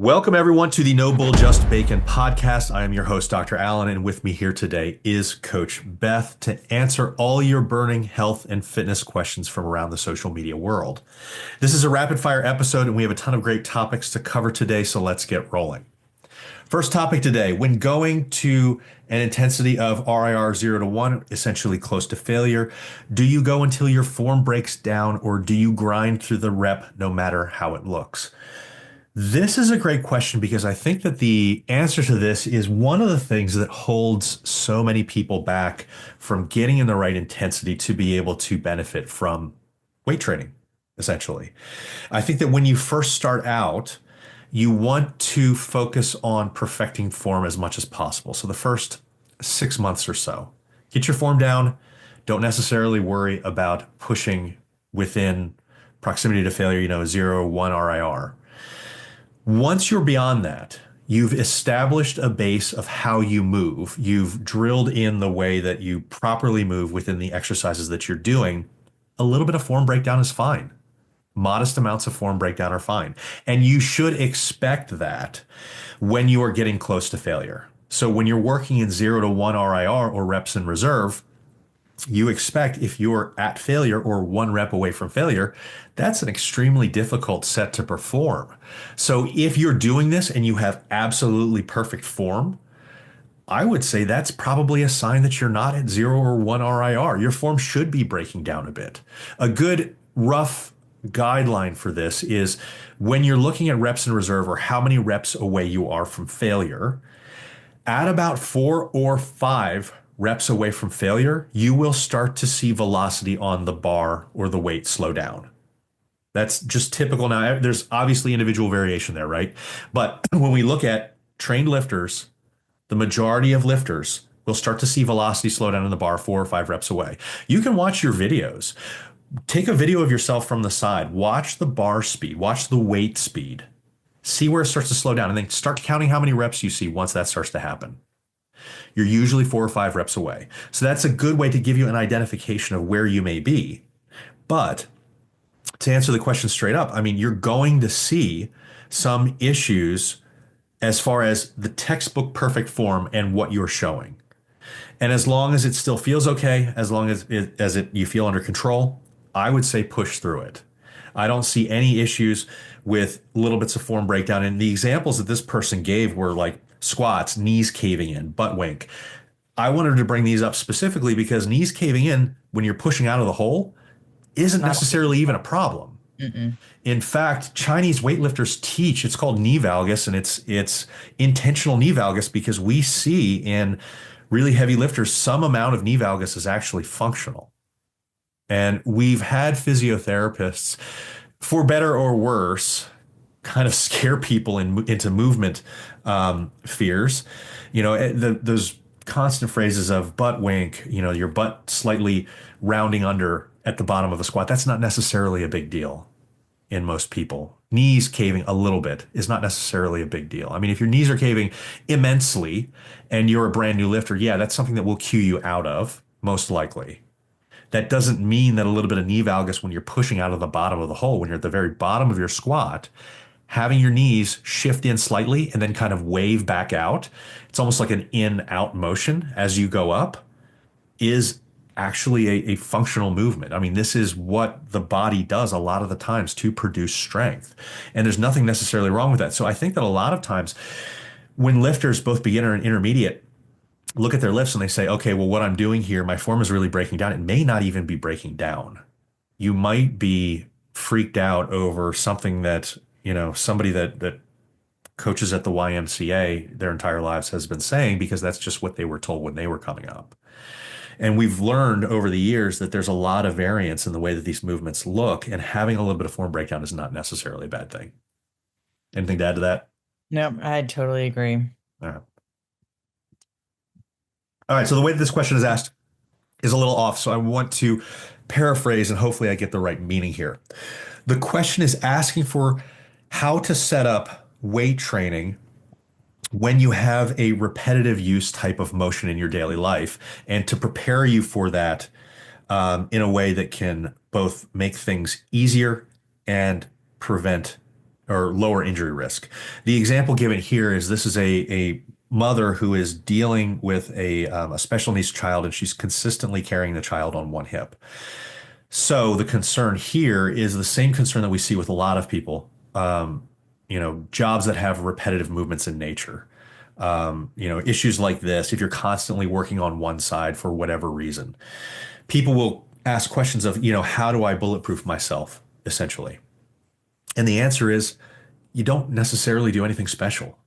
Welcome, everyone, to the No Bull, Just Bacon podcast. I am your host, Dr. Allan, and with me here today is Coach Beth to answer all your burning health and fitness questions from around the social media world. This is a rapid fire episode, and we have a ton of great topics to cover today, so let's get rolling. First topic today, when going to an intensity of RIR 0 to 1, essentially close to failure, do you go until your form breaks down, or do you grind through the rep no matter how it looks? This is a great question because I think that the answer to this is one of the things that holds so many people back from getting in the right intensity to be able to benefit from weight training, essentially. I think that when you first start out, you want to focus on perfecting form as much as possible. So the first 6 months or so, get your form down. Don't necessarily worry about pushing within proximity to failure, 0 or 1 RIR. Once you're beyond that, you've established a base of how you move. You've drilled in the way that you properly move within the exercises that you're doing. A little bit of form breakdown is fine. Modest amounts of form breakdown are fine. And you should expect that when you are getting close to failure. So when you're working in 0 to 1 RIR or reps in reserve, you expect if you're at failure or 1 rep away from failure, that's an extremely difficult set to perform. So if you're doing this and you have absolutely perfect form, I would say that's probably a sign that you're not at 0 or 1 RIR. Your form should be breaking down a bit. A good rough guideline for this is when you're looking at reps in reserve or how many reps away you are from failure, at about 4 or 5 reps away from failure, you will start to see velocity on the bar or the weight slow down. That's just typical. Now, there's obviously individual variation there, right? But when we look at trained lifters, the majority of lifters will start to see velocity slow down in the bar 4 or 5 reps away. You can watch your videos. Take a video of yourself from the side. Watch the bar speed. Watch the weight speed. See where it starts to slow down, and then start counting how many reps you see once that starts to happen. You're usually 4 or 5 reps away. So that's a good way to give you an identification of where you may be. But to answer the question straight up, you're going to see some issues as far as the textbook perfect form and what you're showing. And as long as it still feels okay, as long as you feel under control, I would say push through it. I don't see any issues with little bits of form breakdown. And the examples that this person gave were like squats, knees caving in, butt wink. I wanted to bring these up specifically because knees caving in when you're pushing out of the hole isn't necessarily even a problem. Mm-mm. In fact, Chinese weightlifters teach, it's called knee valgus, and it's intentional knee valgus because we see in really heavy lifters, some amount of knee valgus is actually functional. And we've had physiotherapists, for better or worse, kind of scare people into movement fears. Those constant phrases of butt wink, your butt slightly rounding under at the bottom of a squat. That's not necessarily a big deal in most people. Knees caving a little bit is not necessarily a big deal. If your knees are caving immensely and you're a brand new lifter, yeah, that's something that will cue you out of, most likely. That doesn't mean that a little bit of knee valgus when you're pushing out of the bottom of the hole, when you're at the very bottom of your squat, having your knees shift in slightly and then kind of wave back out. It's almost like an in-out motion as you go up is actually a functional movement. This is what the body does a lot of the times to produce strength. And there's nothing necessarily wrong with that. So I think that a lot of times when lifters, both beginner and intermediate, look at their lifts and they say, okay, well, what I'm doing here, my form is really breaking down. It may not even be breaking down. You might be freaked out over something that, somebody that coaches at the YMCA their entire lives has been saying because that's just what they were told when they were coming up. And we've learned over the years that there's a lot of variance in the way that these movements look, and having a little bit of form breakdown is not necessarily a bad thing. Anything to add to that? No, I totally agree. All right. All right. So the way that this question is asked is a little off. So I want to paraphrase and hopefully I get the right meaning here. The question is asking for how to set up weight training when you have a repetitive use type of motion in your daily life, and to prepare you for that in a way that can both make things easier and prevent or lower injury risk. The example given here is this is a mother who is dealing with a special needs child, and she's consistently carrying the child on one hip. So the concern here is the same concern that we see with a lot of people, jobs that have repetitive movements in nature. Issues like this, if you're constantly working on one side for whatever reason, people will ask questions of, how do I bulletproof myself, essentially? And the answer is you don't necessarily do anything special.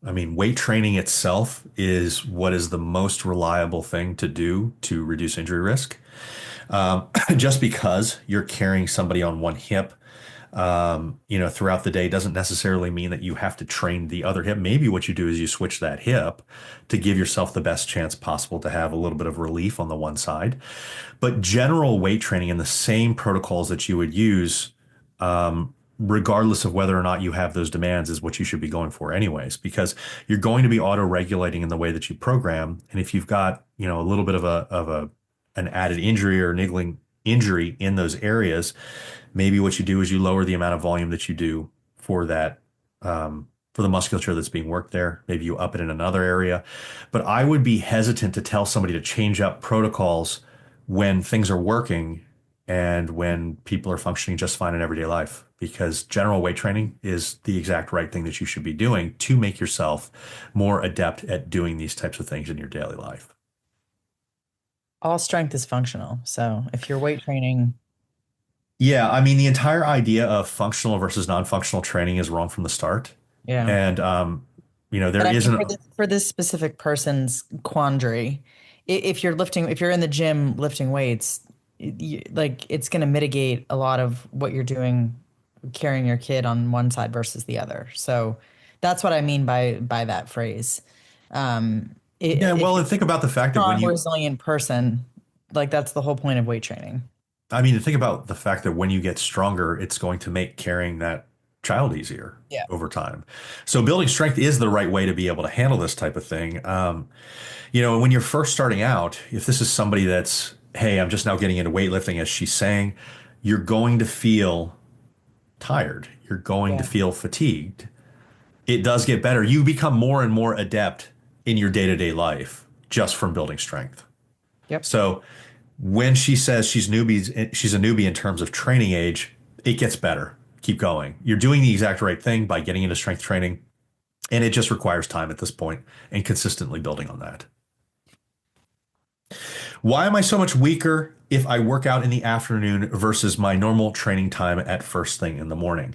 I mean, weight training itself is what is the most reliable thing to do to reduce injury risk. Just because you're carrying somebody on one hip, throughout the day doesn't necessarily mean that you have to train the other hip. Maybe what you do is you switch that hip to give yourself the best chance possible to have a little bit of relief on the one side. But general weight training and the same protocols that you would use, regardless of whether or not you have those demands, is what you should be going for anyways, because you're going to be auto-regulating in the way that you program. And if you've got, a little bit of an added injury or niggling injury in those areas, maybe what you do is you lower the amount of volume that you do for that, for the musculature that's being worked there. Maybe you up it in another area. But I would be hesitant to tell somebody to change up protocols when things are working and when people are functioning just fine in everyday life, because general weight training is the exact right thing that you should be doing to make yourself more adept at doing these types of things in your daily life. All strength is functional. So if you're weight training, Yeah, I mean, the entire idea of functional versus non-functional training is wrong from the start. yeah. And, But there I mean, isn't. for this specific person's quandary, if you're in the gym lifting weights, it's going to mitigate a lot of what you're doing, carrying your kid on one side versus the other. So that's what I mean by that phrase. Yeah, If well, you're and think about the a fact that strong, resilient person, that's the whole point of weight training. think about the fact that when you get stronger, it's going to make carrying that child easier Yeah. over time. So building strength is the right way to be able to handle this type of thing. When you're first starting out, if this is somebody that's, hey, I'm just now getting into weightlifting, as she's saying, you're going to feel tired. You're going to Yeah. feel fatigued. It does get better. You become more and more adept in your day-to-day life just from building strength. Yep. So when she says she's a newbie in terms of training age, it gets better. Keep going. You're doing the exact right thing by getting into strength training, and it just requires time at this point and consistently building on that. Why am I so much weaker if I work out in the afternoon versus my normal training time at first thing in the morning?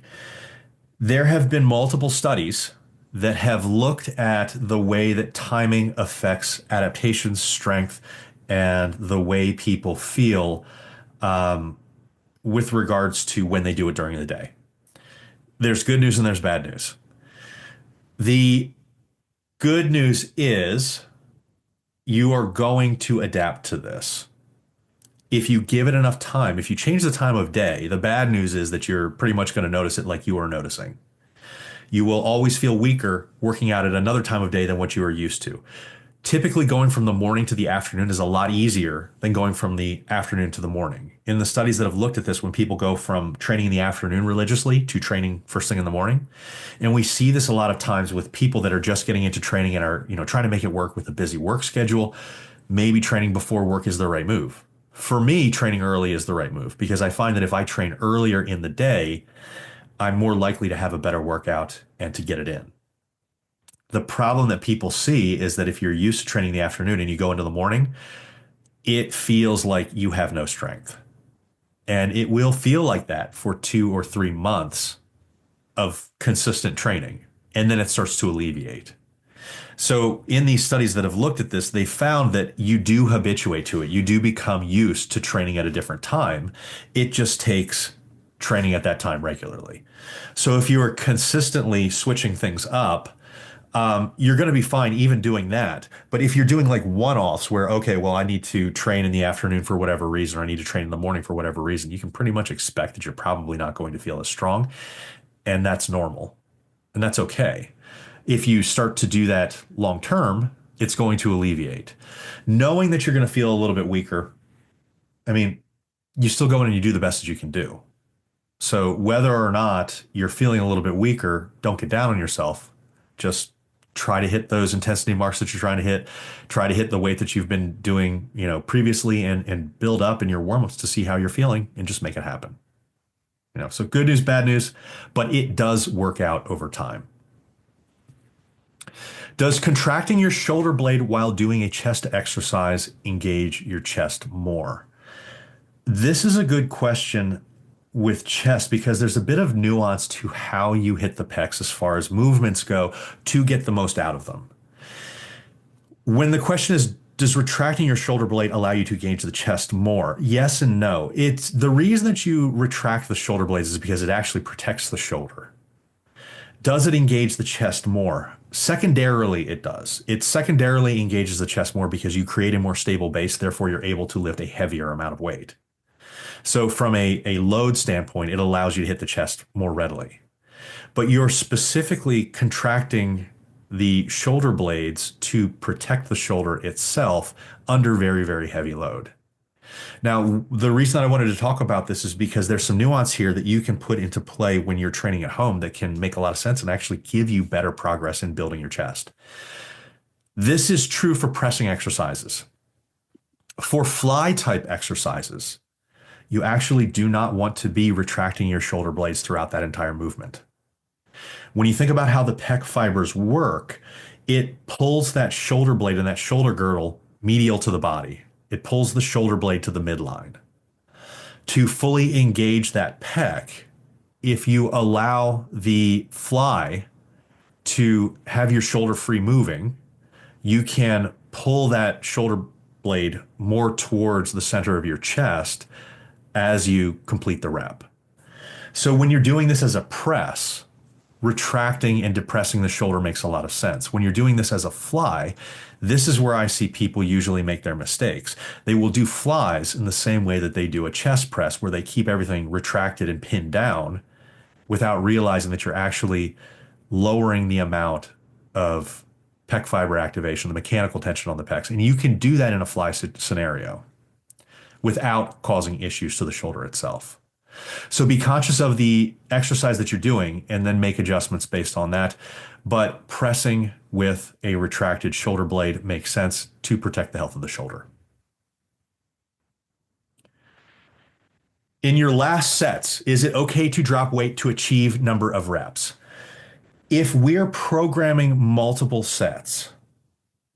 There have been multiple studies that have looked at the way that timing affects adaptation, strength, and the way people feel, with regards to when they do it during the day. There's good news and there's bad news. The good news is you are going to adapt to this. If you give it enough time, if you change the time of day, the bad news is that you're pretty much going to notice it like you are noticing. You will always feel weaker working out at another time of day than what you are used to. Typically, going from the morning to the afternoon is a lot easier than going from the afternoon to the morning. In the studies that have looked at this, when people go from training in the afternoon religiously to training first thing in the morning, and we see this a lot of times with people that are just getting into training and are, trying to make it work with a busy work schedule, maybe training before work is the right move. For me, training early is the right move because I find that if I train earlier in the day, I'm more likely to have a better workout and to get it in. The problem that people see is that if you're used to training in the afternoon and you go into the morning, it feels like you have no strength. And it will feel like that for 2 or 3 months of consistent training. And then it starts to alleviate. So in these studies that have looked at this, they found that you do habituate to it. You do become used to training at a different time. It just takes training at that time regularly. So if you are consistently switching things up, you're going to be fine even doing that. But if you're doing like one-offs where, okay, well, I need to train in the afternoon for whatever reason, or I need to train in the morning for whatever reason, you can pretty much expect that you're probably not going to feel as strong. And that's normal. And that's okay. If you start to do that long term, it's going to alleviate. Knowing that you're going to feel a little bit weaker, you still go in and you do the best that you can do. So whether or not you're feeling a little bit weaker, don't get down on yourself. Just try to hit those intensity marks that you're trying to hit. Try to hit the weight that you've been doing, previously and build up in your warm-ups to see how you're feeling and just make it happen. So good news, bad news, but it does work out over time. Does contracting your shoulder blade while doing a chest exercise engage your chest more? This is a good question with chest because there's a bit of nuance to how you hit the pecs as far as movements go to get the most out of them. When the question is, does retracting your shoulder blade allow you to engage the chest more? Yes and no. It's the reason that you retract the shoulder blades is because it actually protects the shoulder. Does it engage the chest more? Secondarily, it does. It secondarily engages the chest more because you create a more stable base, therefore you're able to lift a heavier amount of weight. So from a load standpoint, it allows you to hit the chest more readily. But you're specifically contracting the shoulder blades to protect the shoulder itself under very, very heavy load. Now, the reason that I wanted to talk about this is because there's some nuance here that you can put into play when you're training at home that can make a lot of sense and actually give you better progress in building your chest. This is true for pressing exercises. For fly type exercises, you actually do not want to be retracting your shoulder blades throughout that entire movement. When you think about how the pec fibers work, it pulls that shoulder blade and that shoulder girdle medial to the body. It pulls the shoulder blade to the midline. To fully engage that pec, if you allow the fly to have your shoulder free moving, you can pull that shoulder blade more towards the center of your chest as you complete the rep. So when you're doing this as a press, retracting and depressing the shoulder makes a lot of sense. When you're doing this as a fly, this is where I see people usually make their mistakes. They will do flies in the same way that they do a chest press, where they keep everything retracted and pinned down without realizing that you're actually lowering the amount of pec fiber activation, the mechanical tension on the pecs. And you can do that in a fly scenario without causing issues to the shoulder itself. So be conscious of the exercise that you're doing and then make adjustments based on that. But pressing with a retracted shoulder blade makes sense to protect the health of the shoulder. In your last sets, is it okay to drop weight to achieve number of reps? If we're programming multiple sets,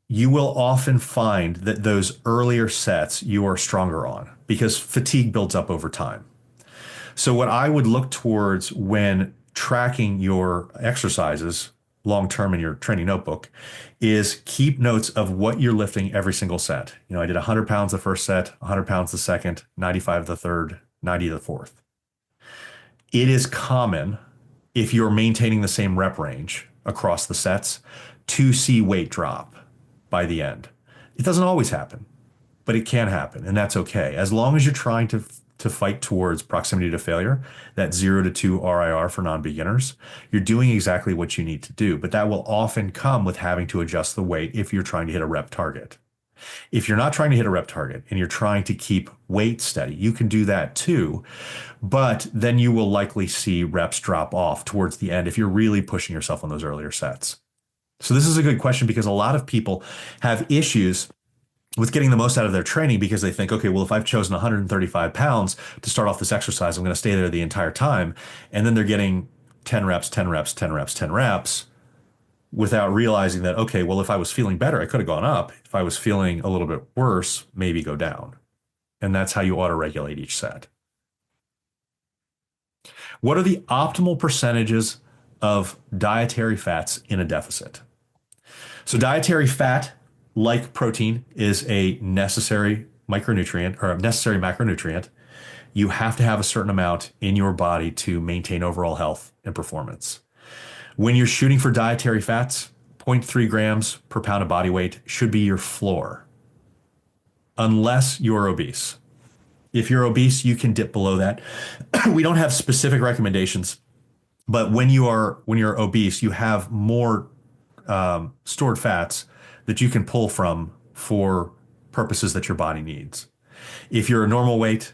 you will often find that those earlier sets you are stronger on because fatigue builds up over time. So what I would look towards when tracking your exercises long-term in your training notebook is keep notes of what you're lifting every single set. I did 100 pounds the first set, 100 pounds the second, 95 the third, 90 the fourth. It is common, if you're maintaining the same rep range across the sets, to see weight drop by the end. It doesn't always happen, but it can happen, and that's okay. As long as you're trying to fight towards proximity to failure, that 0 to 2 RIR for non-beginners, you're doing exactly what you need to do. But that will often come with having to adjust the weight if you're trying to hit a rep target. If you're not trying to hit a rep target and you're trying to keep weight steady, you can do that too. But then you will likely see reps drop off towards the end if you're really pushing yourself on those earlier sets. So this is a good question because a lot of people have issues with getting the most out of their training because they think, okay, well, if I've chosen 135 pounds to start off this exercise, I'm going to stay there the entire time. And then they're getting 10 reps, 10 reps, 10 reps, 10 reps without realizing that, okay, well, if I was feeling better, I could have gone up. If I was feeling a little bit worse, maybe go down. And that's how you auto-regulate each set. What are the optimal percentages of dietary fats in a deficit? So dietary fat, like protein, is a necessary micronutrient or a necessary macronutrient. You have to have a certain amount in your body to maintain overall health and performance. When you're shooting for dietary fats, 0.3 grams per pound of body weight should be your floor, unless you're obese. If you're obese, you can dip below that. We don't have specific recommendations, but when you're obese, you have more stored fats that you can pull from for purposes that your body needs. If you're a normal weight,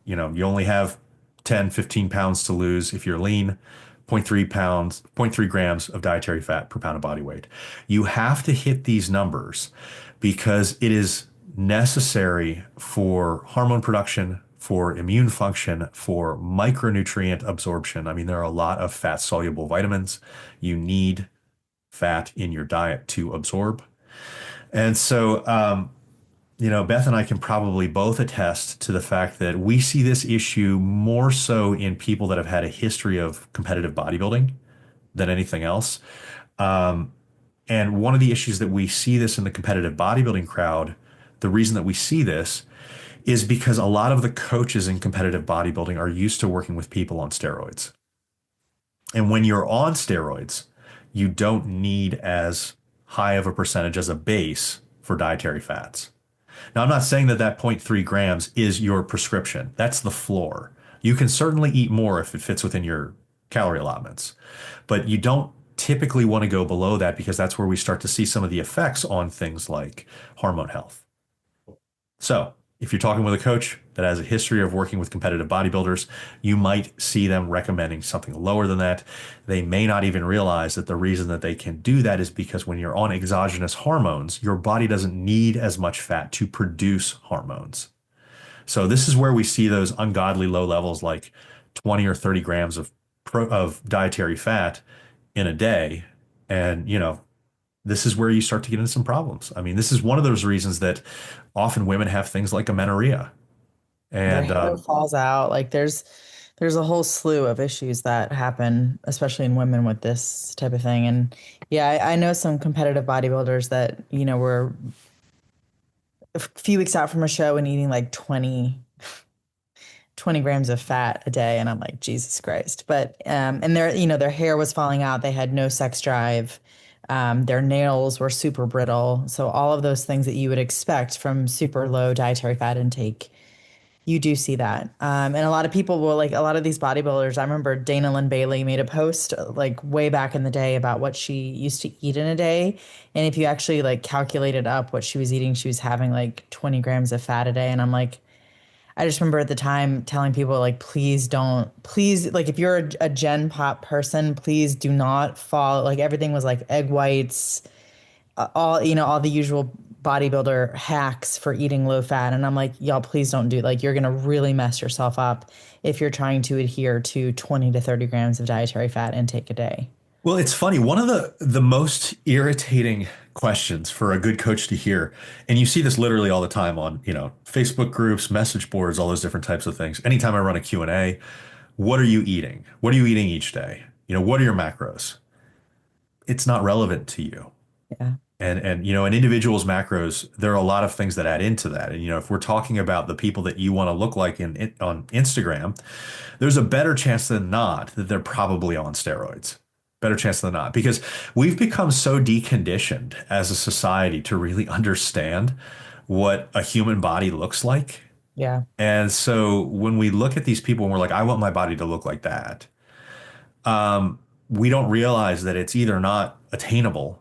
you only have 10, 15 pounds to lose if you're lean, zero point 0.3 pounds, zero point 0.3 grams of dietary fat per pound of body weight. You have to hit these numbers because it is necessary for hormone production, for immune function, for micronutrient absorption. I mean, there are a lot of fat soluble vitamins you need fat in your diet to absorb. And so, Beth and I can probably both attest to the fact that we see this issue more so in people that have had a history of competitive bodybuilding than anything else. And one of the issues that we see this in the competitive bodybuilding crowd, the reason that we see this is because a lot of the coaches in competitive bodybuilding are used to working with people on steroids. And when you're on steroids, you don't need as high of a percentage as a base for dietary fats. Now, I'm not saying that that zero point 0.3 grams is your prescription. That's the floor. You can certainly eat more if it fits within your calorie allotments, but you don't typically want to go below that because that's where we start to see some of the effects on things like hormone health. So if you're talking with a coach that has a history of working with competitive bodybuilders, you might see them recommending something lower than that. They may not even realize that the reason that they can do that is because when you're on exogenous hormones, your body doesn't need as much fat to produce hormones. So this is where we see those ungodly low levels, like 20 or 30 grams of dietary fat in a day. And, this is where you start to get into some problems. I mean, this is one of those reasons that often women have things like amenorrhea. Their And hair falls out. Like there's a whole slew of issues that happen, especially in women with this type of thing. And yeah, I know some competitive bodybuilders that, were a few weeks out from a show and eating like 20 grams of fat a day. And I'm like, Jesus Christ. But, and their hair was falling out. They had no sex drive. Their nails were super brittle. So all of those things that you would expect from super low dietary fat intake, you do see that. And a lot of people will, like, a lot of these bodybuilders, I remember Dana Lynn Bailey made a post like way back in the day about what she used to eat in a day. And if you actually like calculated up what she was eating, she was having like 20 grams of fat a day. And I'm like, I just remember at the time telling people, like, please, like, if you're a Gen Pop person, please do not fall. Like, everything was like egg whites, all the usual bodybuilder hacks for eating low fat. And I'm like, y'all, please don't do, like, you're going to really mess yourself up if you're trying to adhere to 20 to 30 grams of dietary fat intake a day. well, it's funny. One of the most irritating questions for a good coach to hear, and you see this literally all the time on, Facebook groups, message boards, all those different types of things. Anytime I run a Q&A, what are you eating? What are you eating each day? What are your macros? It's not relevant to you. Yeah. And an individual's macros, there are a lot of things that add into that. And if we're talking about the people that you want to look like on Instagram, there's a better chance than not that they're probably on steroids. Better chance than not, because we've become so deconditioned as a society to really understand what a human body looks like. Yeah. And so when we look at these people and we're like, I want my body to look like that, we don't realize that it's either not attainable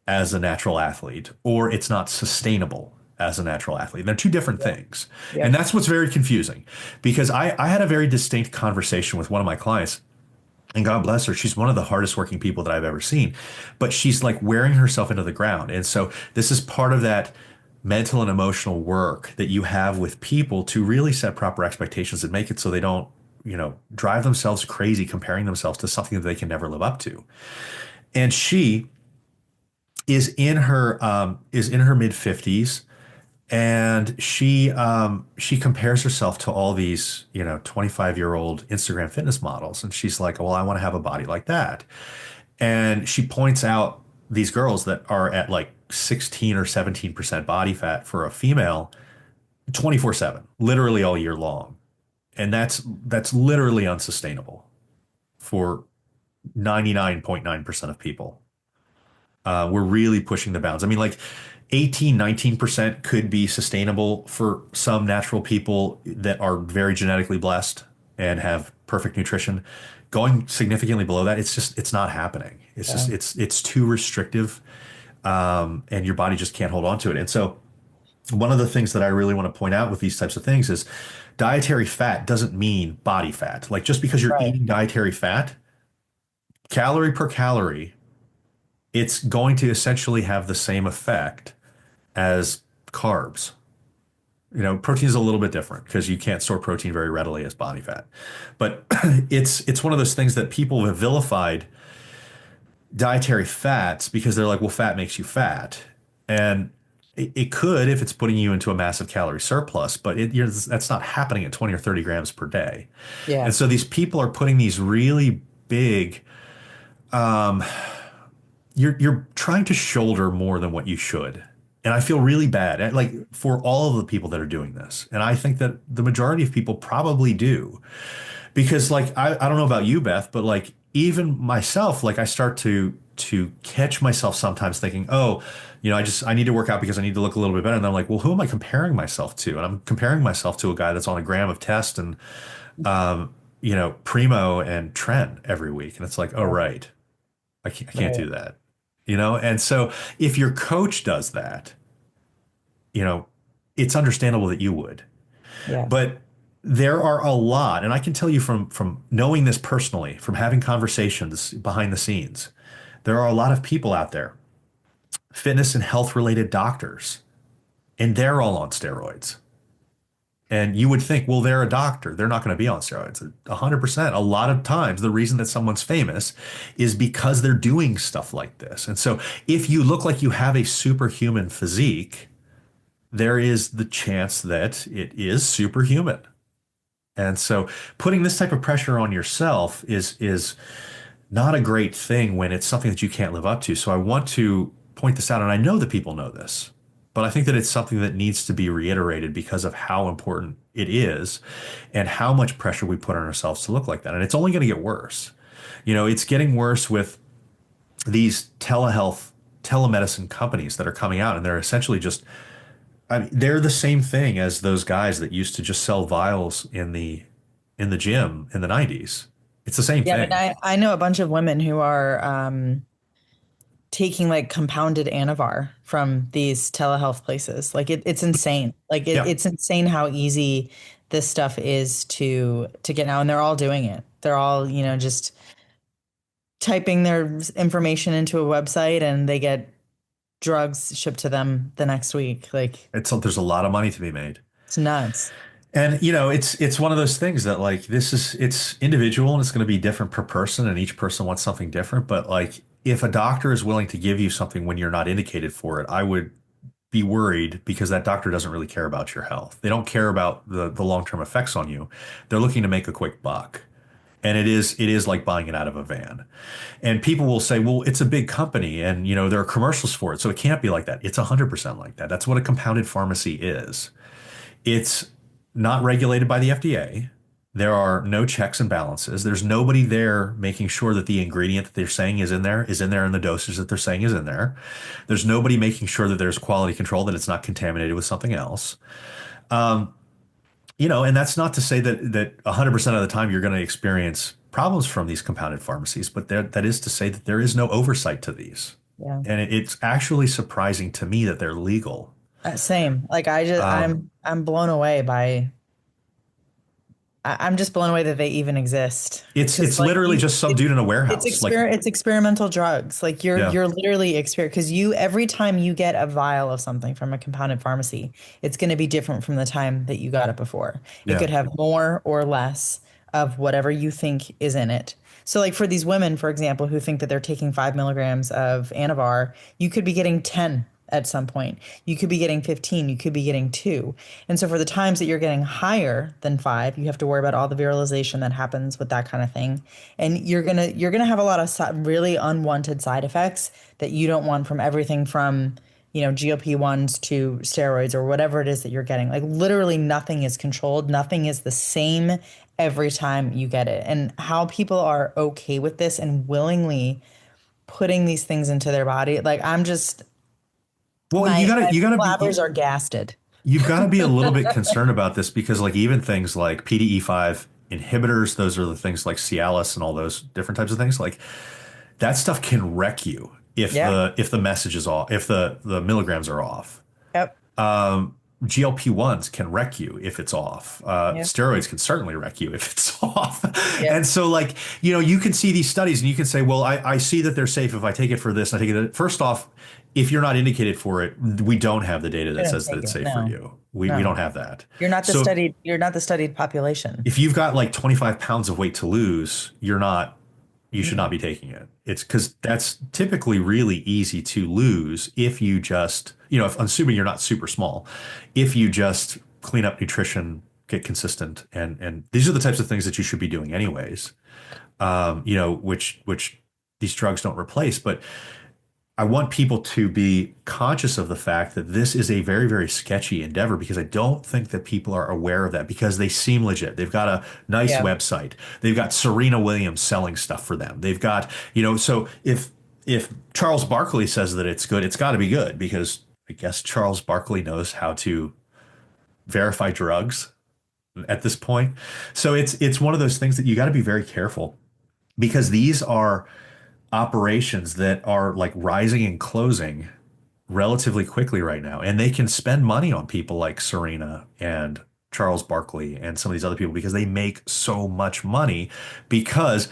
as a natural athlete or it's not sustainable as a natural athlete. They're two different things. Yeah. And that's what's very confusing, because I had a very distinct conversation with one of my clients. And God bless her, she's one of the hardest working people that I've ever seen, but she's like wearing herself into the ground. And so this is part of that mental and emotional work that you have with people to really set proper expectations and make it so they don't, drive themselves crazy comparing themselves to something that they can never live up to. And she is in her mid 50s. And she compares herself to all these, 25-year-old Instagram fitness models. And she's like, well, I want to have a body like that. And she points out these girls that are at like 16 or 17% body fat for a female 24/7, literally all year long. And that's literally unsustainable for 99.9% of people. We're really pushing the bounds. I mean, like 18, 19% could be sustainable for some natural people that are very genetically blessed and have perfect nutrition. Going significantly below that, it's not happening. It's too restrictive, and your body just can't hold on to it. And so one of the things that I really want to point out with these types of things is dietary fat doesn't mean body fat. Like just because you're Right. eating dietary fat, calorie per calorie, it's going to essentially have the same effect as carbs. You know, protein is a little bit different because you can't store protein very readily as body fat. But it's one of those things that people have vilified dietary fats because they're like, well, fat makes you fat. And it could if it's putting you into a massive calorie surplus, but that's not happening at 20 or 30 grams per day. Yeah. And so these people are putting these really big, you're trying to shoulder more than what you should. And I feel really bad, like for all of the people that are doing this. And I think that the majority of people probably do. Because like I don't know about you, Beth, but like even myself, like I start to catch myself sometimes thinking, oh, you know, I need to work out because I need to look a little bit better. And I'm like, well, who am I comparing myself to? And I'm comparing myself to a guy that's on a gram of test and you know, Primo and Tren every week. And it's like, oh right, I can't Right. do that. You know, and so if your coach does that, you know, it's understandable that you would. Yeah. But there are a lot, and I can tell you from knowing this personally, from having conversations behind the scenes, there are a lot of people out there, fitness and health related doctors, and they're all on steroids. And you would think, well, they're a doctor. They're not going to be on steroids. 100%. A lot of times, the reason that someone's famous is because they're doing stuff like this. And so if you look like you have a superhuman physique, there is the chance that it is superhuman. And so putting this type of pressure on yourself is not a great thing when it's something that you can't live up to. So I want to point this out, and I know that people know this, but I think that it's something that needs to be reiterated because of how important it is and how much pressure we put on ourselves to look like that. And it's only going to get worse. You know, it's getting worse with these telemedicine companies that are coming out, and they're essentially just, I mean, they're the same thing as those guys that used to just sell vials in the gym in the 90s. It's the same Yeah. I mean, thing. I know a bunch of women who are taking like compounded Anavar from these telehealth places. Like it's insane. Like Yeah. it's insane how easy this stuff is to get now, and they're all doing it. They're all, you know, just typing their information into a website and they get drugs shipped to them the next week. Like There's a lot of money to be made. it's nuts. And you know, it's one of those things that like it's individual and it's going to be different per person and each person wants something different, but like if a doctor is willing to give you something when you're not indicated for it, I would be worried because that doctor doesn't really care about your health. They don't care about the long-term effects on you. They're looking to make a quick buck. And it is like buying it out of a van. And people will say, well, it's a big company and you know, there are commercials for it. So it can't be like that. It's 100% like that. That's what a compounded pharmacy is. It's not regulated by the FDA. There are no checks and balances. There's nobody there making sure that the ingredient that they're saying is in there in the dosage that they're saying is in there. There's nobody making sure that there's quality control, that it's not contaminated with something else. You know, and that's not to say that 100% of the time you're going to experience problems from these compounded pharmacies, but that is to say that there is no oversight to these. Yeah. And it's actually surprising to me that they're legal. Same. Like Um, I'm blown away by I'm just blown away that they even exist because it's like literally just some dude in a warehouse. Like, it's experimental drugs. Like yeah, you're literally because you every time you get a vial of something from a compounded pharmacy, it's going to be different from the time that you got it before. It yeah. could have more or less of whatever you think is in it. So like for these women, for example, who think that they're taking 5 milligrams of Anavar, you could be getting 10 at some point. You could be getting 15, you could be getting 2. And so for the times that you're getting higher than 5, you have to worry about all the virilization that happens with that kind of thing. And you're going to have a lot of really unwanted side effects that you don't want from everything from, you know, GLP-1s to steroids or whatever it is that you're getting. Like literally nothing is controlled, nothing is the same every time you get it. And how people are okay with this and willingly putting these things into their body, like I'm just Well, my you gotta blabbers be are gasted. you've got to be a little bit concerned about this because like even things like PDE5 inhibitors, those are the things like Cialis and all those different types of things. Like that stuff can wreck you if Yeah. the message is off, if the milligrams are off. Yep. GLP-1s can wreck you if it's off. Yeah. Steroids can certainly wreck you if it's off. Yeah. And so, like, you can see these studies and you can say, well, I see that they're safe if I take it for this. I take it. First off, if you're not indicated for it, we don't have the data that Don't says that take it's it. safe for No. you. We No. don't have that. You're not the studied population. If you've got like 25 pounds of weight to lose, you should not be taking it. It's because that's typically really easy to lose if you just, if assuming you're not super small, if you just clean up nutrition, get consistent, and these are the types of things that you should be doing anyways. Which these drugs don't replace, but I want people to be conscious of the fact that this is a very, very sketchy endeavor because I don't think that people are aware of that because they seem legit. They've got a nice website. They've got Serena Williams selling stuff for them. They've got, so if Charles Barkley says that it's good, it's got to be good because I guess Charles Barkley knows how to verify drugs at this point. So it's one of those things that you got to be very careful because these are operations that are like rising and closing relatively quickly right now. And they can spend money on people like Serena and Charles Barkley and some of these other people because they make so much money because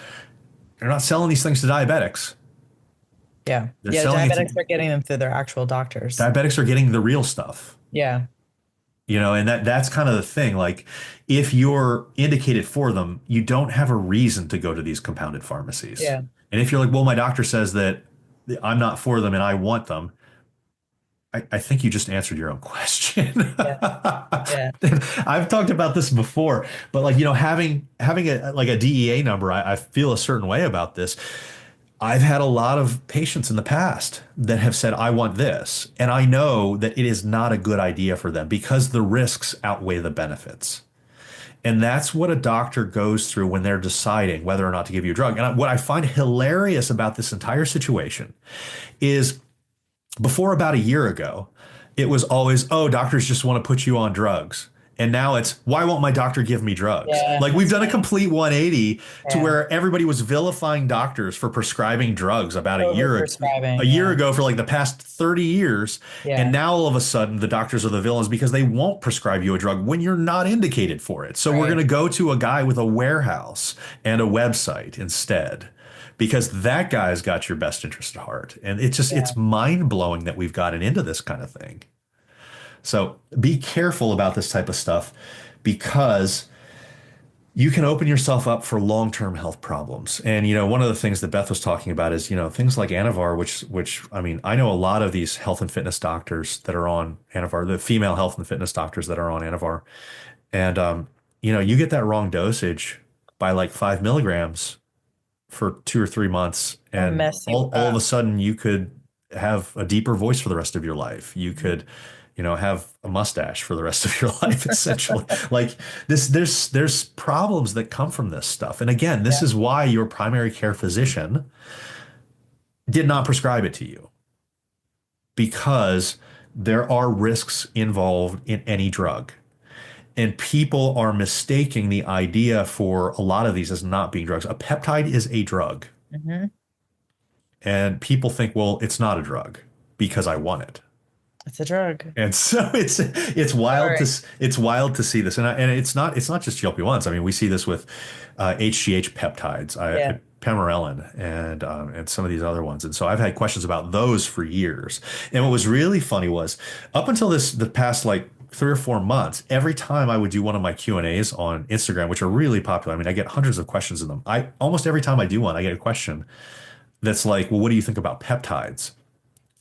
they're not selling these things to diabetics. Yeah. They're selling Diabetics are getting them through their actual doctors. Diabetics are getting the real stuff. Yeah. And that's kind of the thing. Like if you're indicated for them, you don't have a reason to go to these compounded pharmacies. Yeah. And if you're like, well, my doctor says that I'm not for them and I want them, I think you just answered your own question. Yeah. I've talked about this before, but like, having a DEA number, I feel a certain way about this. I've had a lot of patients in the past that have said, I want this. And I know that it is not a good idea for them because the risks outweigh the benefits. And that's what a doctor goes through when they're deciding whether or not to give you a drug. And what I find hilarious about this entire situation is before about a year ago, it was always, oh, doctors just want to put you on drugs. And now it's, why won't my doctor give me drugs? Yeah. Like we've done a complete 180 to where everybody was vilifying doctors for prescribing drugs about a year ago for like the past 30 years. Yeah. And now all of a sudden the doctors are the villains because they won't prescribe you a drug when you're not indicated for it. So we're going to go to a guy with a warehouse and a website instead because that guy's got your best interest at heart. And it's just, it's mind blowing that we've gotten into this kind of thing. So be careful about this type of stuff because you can open yourself up for long-term health problems. And, one of the things that Beth was talking about is, things like Anavar, which I mean, I know a lot of these health and fitness doctors that are on Anavar, the female health and fitness doctors that are on Anavar. And, you get that wrong dosage by like 5 milligrams for 2 or 3 months. And all of a sudden you could have a deeper voice for the rest of your life. You could have a mustache for the rest of your life, essentially. Like there's problems that come from this stuff. And again, this is why your primary care physician did not prescribe it to you, because there are risks involved in any drug. And people are mistaking the idea for a lot of these as not being drugs. A peptide is a drug. Mm-hmm. And people think, well, it's not a drug because I want it. It's a drug. And so it's wild to see this. And it's not just GLP-1s. I mean, we see this with HGH peptides, Pamorelin, and some of these other ones. And so I've had questions about those for years. And what was really funny was up until the past like 3 or 4 months, every time I would do one of my Q&As on Instagram, which are really popular. I mean, I get hundreds of questions in them. Almost every time I do one, I get a question that's like, well, what do you think about peptides?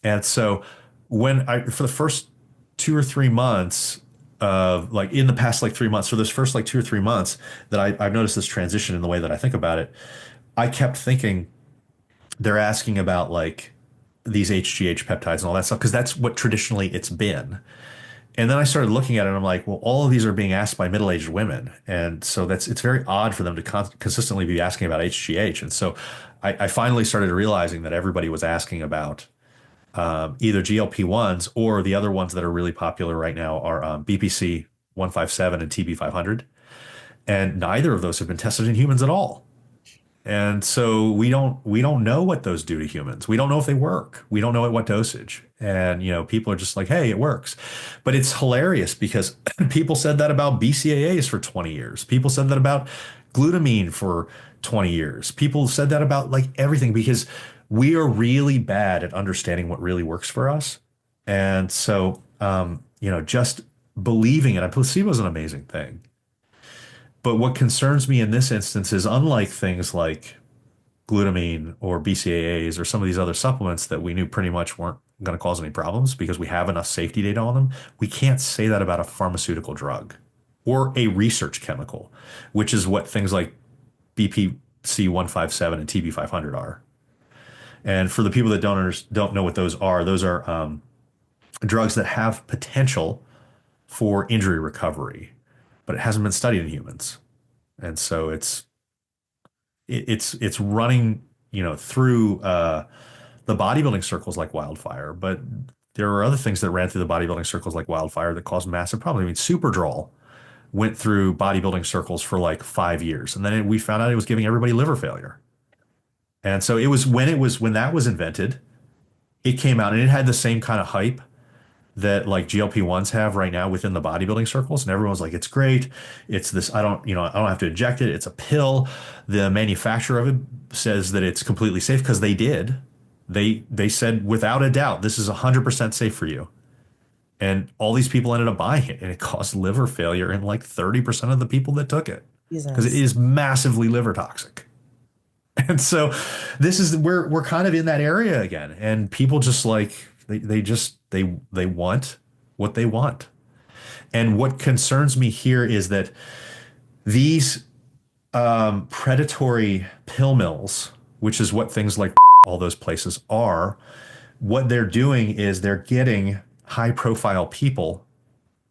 And so for the first 2 or 3 months like in the past like 3 months, for those first like 2 or 3 months that I've noticed this transition in the way that I think about it, I kept thinking they're asking about like these HGH peptides and all that stuff, because that's what traditionally it's been. And then I started looking at it and I'm like, well, all of these are being asked by middle-aged women. And so it's very odd for them to consistently be asking about HGH. And so I finally started realizing that everybody was asking about either GLP-1s, or the other ones that are really popular right now are BPC 157 and TB 500. And neither of those have been tested in humans at all. And so we don't know what those do to humans. We don't know if they work. We don't know at what dosage. And people are just like, hey, it works. But it's hilarious because people said that about BCAAs for 20 years. People said that about glutamine for 20 years. People said that about like everything because we are really bad at understanding what really works for us. And so just believing it, a placebo is an amazing thing. But what concerns me in this instance is unlike things like glutamine or BCAAs or some of these other supplements that we knew pretty much weren't going to cause any problems because we have enough safety data on them, we can't say that about a pharmaceutical drug or a research chemical, which is what things like BPC 157 and TB 500 are. And for the people that don't know what those are drugs that have potential for injury recovery, but it hasn't been studied in humans. And so it's running, through the bodybuilding circles like wildfire. But there are other things that ran through the bodybuilding circles like wildfire that caused massive problems. I mean, Superdrol went through bodybuilding circles for like 5 years, and then we found out it was giving everybody liver failure. And so it was when that was invented, it came out and it had the same kind of hype that like GLP-1s have right now within the bodybuilding circles. And everyone's like, it's great. It's this, I don't have to inject it. It's a pill. The manufacturer of it says that it's completely safe because they did. They said without a doubt, this is 100% safe for you. And all these people ended up buying it and it caused liver failure in like 30% of the people that took it because it Jesus. is massively liver toxic. And so we're kind of in that area again. And people just like, they want what they want. And what concerns me here is that these predatory pill mills, which is what things like all those places are, what they're doing is they're getting high profile people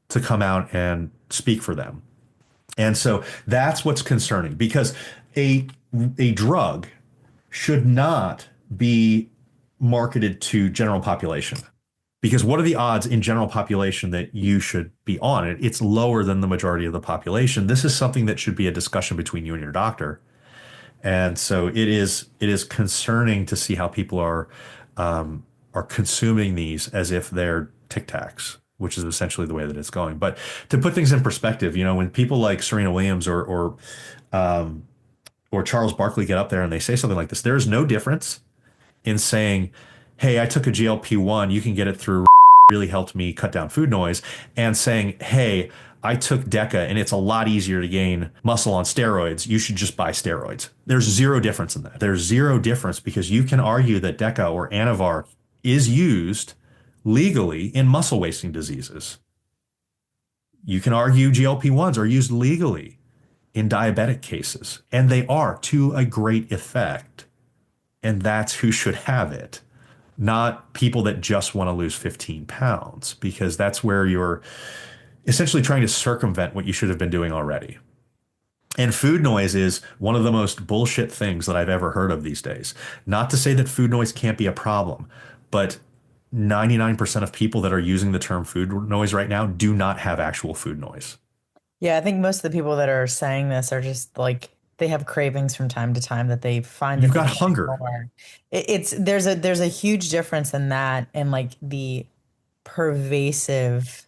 to come out and speak for them. And so that's what's concerning because a drug should not be marketed to general population. Because what are the odds in general population that you should be on it? It's lower than the majority of the population. This is something that should be a discussion between you and your doctor. And so it is concerning to see how people are consuming these as if they're Tic Tacs, which is essentially the way that it's going. But to put things in perspective, when people like Serena Williams or Charles Barkley get up there and they say something like this, there is no difference in saying, hey, I took a GLP-1, you can get it through, really helped me cut down food noise, and saying, hey, I took DECA and it's a lot easier to gain muscle on steroids. You should just buy steroids. There's zero difference in that. There's zero difference because you can argue that DECA or Anavar is used legally in muscle wasting diseases. You can argue GLP-1s are used legally in diabetic cases, and they are to a great effect. And that's who should have it, not people that just want to lose 15 pounds, because that's where you're essentially trying to circumvent what you should have been doing already. And food noise is one of the most bullshit things that I've ever heard of these days. Not to say that food noise can't be a problem, but 99% of people that are using the term food noise right now do not have actual food noise. Yeah, I think most of the people that are saying this are just like they have cravings from time to time that they find You've that they got can't hunger. ignore. There's a huge difference in that and like the pervasive,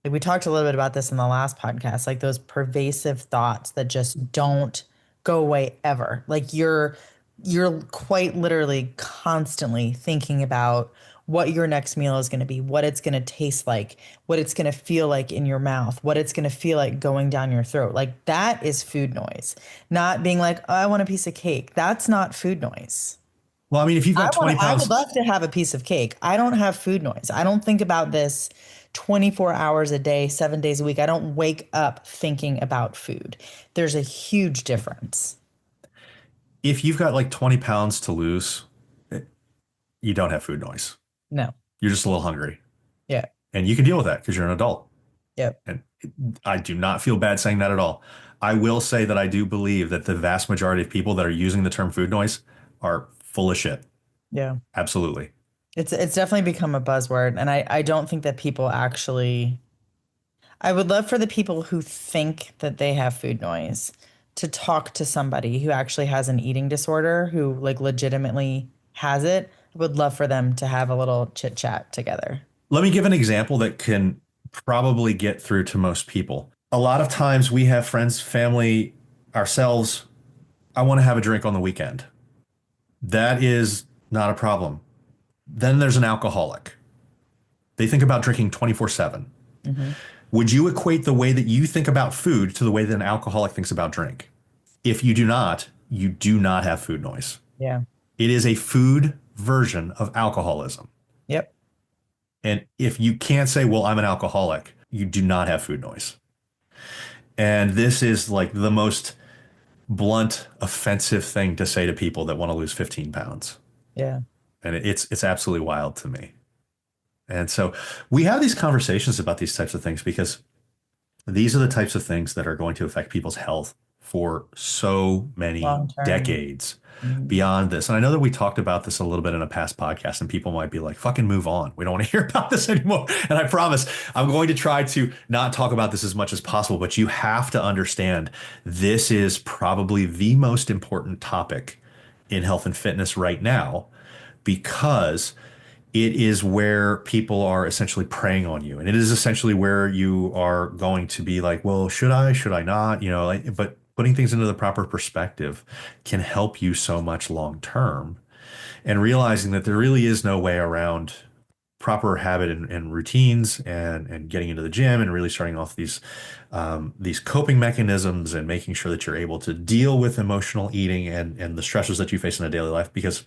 like we talked a little bit about this in the last podcast, like those pervasive thoughts that just don't go away ever. Like you're quite literally constantly thinking about what your next meal is going to be, what it's going to taste like, what it's going to feel like in your mouth, what it's going to feel like going down your throat. Like that is food noise. Not being like, oh, I want a piece of cake. That's not food noise. Well, I mean, if you've got 20 I would pounds, love to have a piece of cake. I don't have food noise. I don't think about this 24 hours a day, 7 days a week. I don't wake up thinking about food. There's a huge difference. if you've got like 20 pounds to lose, you don't have food noise. No. You're just a little hungry. Yeah. And you can deal with that because you're an adult. Yep. And I do not feel bad saying that at all. I will say that I do believe that the vast majority of people that are using the term food noise are full of shit. Yeah. Absolutely. It's definitely become a buzzword. And I don't think that people actually, I would love for the people who think that they have food noise to talk to somebody who actually has an eating disorder, who like legitimately has it. I would love for them to have a little chit chat together. Let me give an example that can probably get through to most people. A lot of times we have friends, family, ourselves. I want to have a drink on the weekend. That is not a problem. Then there's an alcoholic. They think about drinking 24/7. Hmm. Would you equate the way that you think about food to the way that an alcoholic thinks about drink? If you do not, you do not have food noise. Yeah. It is a food version of alcoholism. Yep. And if you can't say, well, I'm an alcoholic, you do not have food noise. And this is like the most blunt, offensive thing to say to people that want to lose 15 pounds. Yeah. And it's absolutely wild to me. And so we have these conversations about these types of things because these are the types of things that are going to affect people's health for so many Long term. decades Mhm. beyond this. And I know that we talked about this a little bit in a past podcast, and people might be like, fucking move on. We don't want to hear about this anymore. And I promise I'm going to try to not talk about this as much as possible, but you have to understand this is probably the most important topic in health and fitness right now because it is where people are essentially preying on you. And it is essentially where you are going to be like, well, should I not? You know, like, but putting things into the proper perspective can help you so much long term and realizing that there really is no way around proper habit and routines and getting into the gym and really starting off these coping mechanisms and making sure that you're able to deal with emotional eating and the stressors that you face in a daily life. Because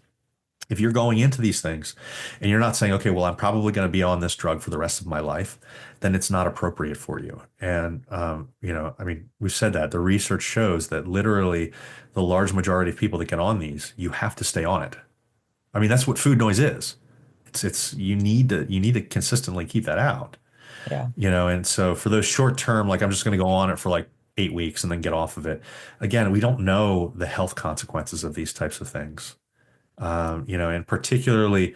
if you're going into these things and you're not saying, okay, well, I'm probably going to be on this drug for the rest of my life, then it's not appropriate for you. And, you know, I mean, we've said that the research shows that literally the large majority of people that get on these, you have to stay on it. I mean, that's what food noise is. It's you need to consistently keep that out, Yeah. you know? And so for those short term, like I'm just going to go on it for like 8 weeks and then get off of it. Again, we don't know the health consequences of these types of things. You know, and particularly,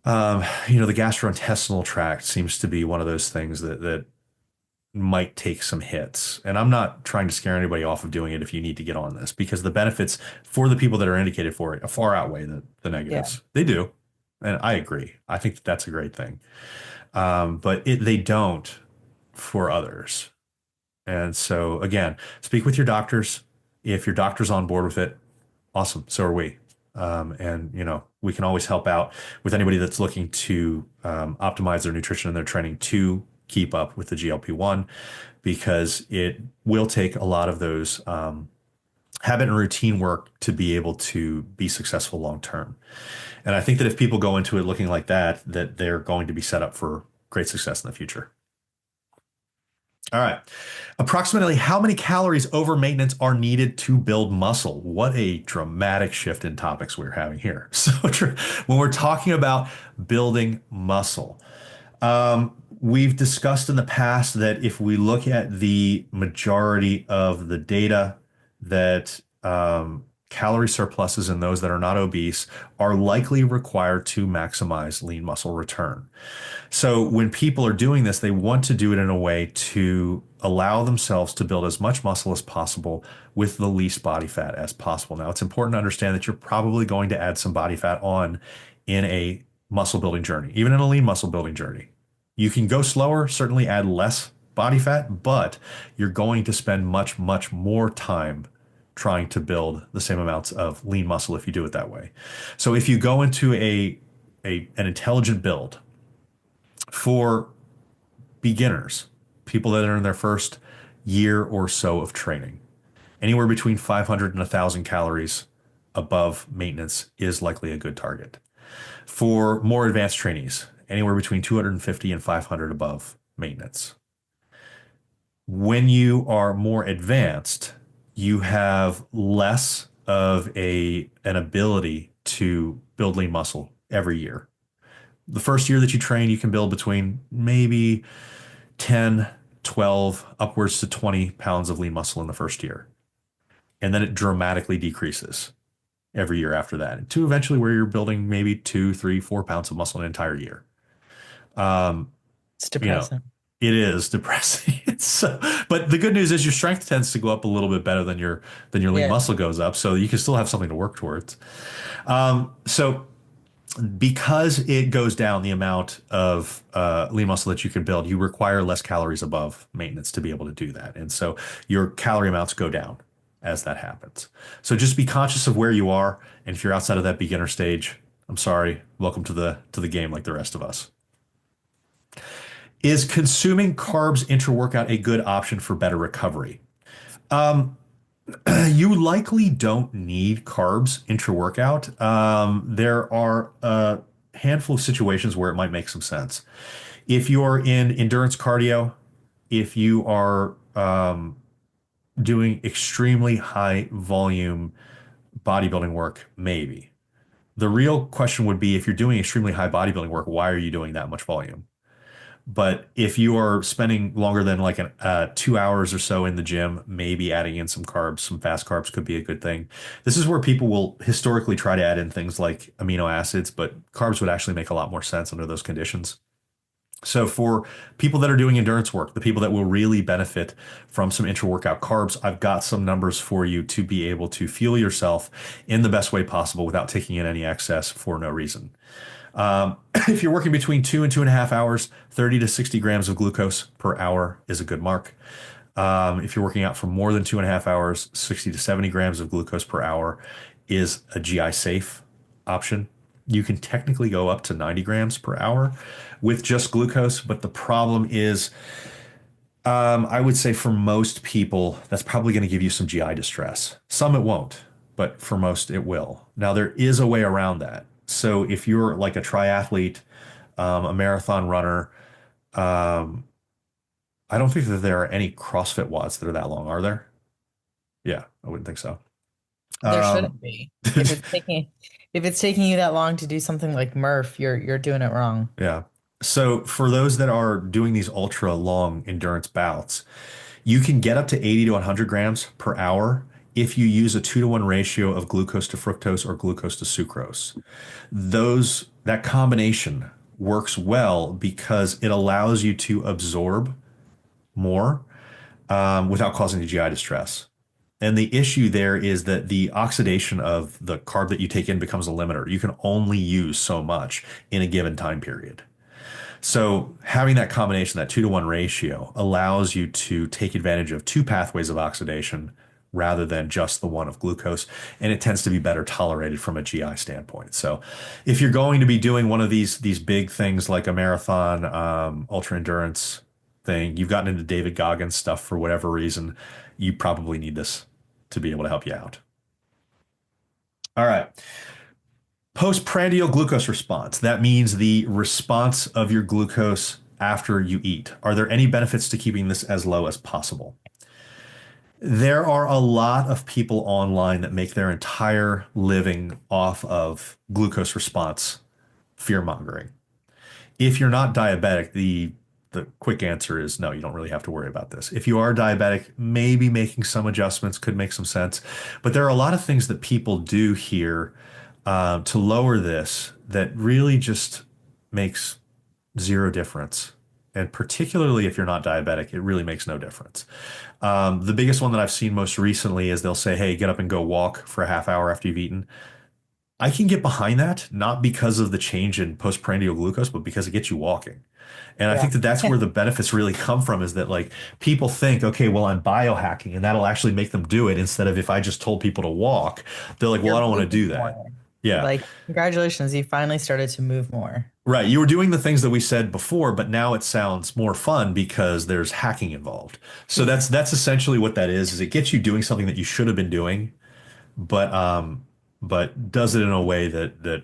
you know, the gastrointestinal tract seems to be one of those things that might take some hits. And I'm not trying to scare anybody off of doing it if you need to get on this, because the benefits for the people that are indicated for it far outweigh the Yeah. negatives. They do. And I agree. I think that that's a great thing. But they don't for others. And so again, speak with your doctors. If your doctor's on board with it, awesome. So are we. And you know, we can always help out with anybody that's looking to optimize their nutrition and their training to keep up with the GLP-1, because it will take a lot of those habit and routine work to be able to be successful long term. And I think that if people go into it looking like that, that they're going to be set up for great success in the future. All right. Approximately how many calories over maintenance are needed to build muscle? What a dramatic shift in topics we're having here. So when we're talking about building muscle, we've discussed in the past that if we look at the majority of the data, that calorie surpluses in those that are not obese are likely required to maximize lean muscle return. So when people are doing this, they want to do it in a way to allow themselves to build as much muscle as possible with the least body fat as possible. Now, it's important to understand that you're probably going to add some body fat on in a muscle building journey, even in a lean muscle building journey. You can go slower, certainly add less body fat, but you're going to spend much, much more time trying to build the same amounts of lean muscle if you do it that way. So if you go into an intelligent build, for beginners, people that are in their first year or so of training, anywhere between 500 and 1,000 calories above maintenance is likely a good target. For more advanced trainees, anywhere between 250 and 500 above maintenance. When you are more advanced, you have less of an ability to build lean muscle every year. The first year that you train, you can build between maybe 10, 12, upwards to 20 pounds of lean muscle in the first year. And then it dramatically decreases every year after that to eventually where you're building maybe 2, 3, 4 pounds of muscle an entire year. It's You know, depressing. It is depressing. So, but the good news is your strength tends to go up a little bit better than your lean Yeah. muscle goes up, so you can still have something to work towards. So because it goes down the amount of lean muscle that you can build, you require less calories above maintenance to be able to do that, and so your calorie amounts go down as that happens. So just be conscious of where you are, and if you're outside of that beginner stage, I'm sorry. Welcome to the game, like the rest of us. Is consuming carbs intra-workout a good option for better recovery? You likely don't need carbs intra-workout. There are a handful of situations where it might make some sense. If you're in endurance cardio, if you are doing extremely high volume bodybuilding work, maybe. The real question would be if you're doing extremely high bodybuilding work, why are you doing that much volume? But if you are spending longer than like 2 hours or so in the gym, maybe adding in some carbs, some fast carbs could be a good thing. This is where people will historically try to add in things like amino acids, but carbs would actually make a lot more sense under those conditions. So for people that are doing endurance work, the people that will really benefit from some intra-workout carbs, I've got some numbers for you to be able to fuel yourself in the best way possible without taking in any excess for no reason. If you're working between 2 and 2.5 hours, 30 to 60 grams of glucose per hour is a good mark. If you're working out for more than 2.5 hours, 60 to 70 grams of glucose per hour is a GI safe option. You can technically go up to 90 grams per hour with just glucose, but the problem is, I would say for most people, that's probably going to give you some GI distress. Some it won't, but for most it will. Now, there is a way around that. So if you're like a triathlete, a marathon runner, um, I don't think that there are any CrossFit watts that are that long, are there? Yeah, I wouldn't think so. There Um, shouldn't be. If it's taking you that long to do something like Murph, you're doing it wrong. yeah. So for those that are doing these ultra long endurance bouts, you can get up to 80 to 100 grams per hour if you use a 2-to-1 ratio of glucose to fructose or glucose to sucrose. That combination works well because it allows you to absorb more without causing the GI distress. And the issue there is that the oxidation of the carb that you take in becomes a limiter. You can only use so much in a given time period. So having that combination, that 2-to-1 ratio, allows you to take advantage of two pathways of oxidation rather than just the one of glucose. And it tends to be better tolerated from a GI standpoint. So if you're going to be doing one of these big things like a marathon, ultra endurance thing, you've gotten into David Goggins stuff for whatever reason, you probably need this to be able to help you out. All right. Postprandial glucose response. That means the response of your glucose after you eat. Are there any benefits to keeping this as low as possible? There are a lot of people online that make their entire living off of glucose response fear mongering. If you're not diabetic, the quick answer is no, you don't really have to worry about this. If you are diabetic, maybe making some adjustments could make some sense. But there are a lot of things that people do here to lower this that really just makes zero difference. And particularly if you're not diabetic, it really makes no difference. The biggest one that I've seen most recently is they'll say, hey, get up and go walk for a half hour after you've eaten. I can get behind that, not because of the change in postprandial glucose, but because it gets you walking. And I Yeah. think that that's where the benefits really come from is that like people think, okay, well, I'm biohacking and that'll actually make them do it instead of if I just told people to walk, they're like, well, I You're don't want to do moving that. more. Yeah. Like, congratulations, you finally started to move more. Right. You were doing the things that we said before, but now it sounds more fun because there's hacking involved. So that's essentially what that is it gets you doing something that you should have been doing, but does it in a way that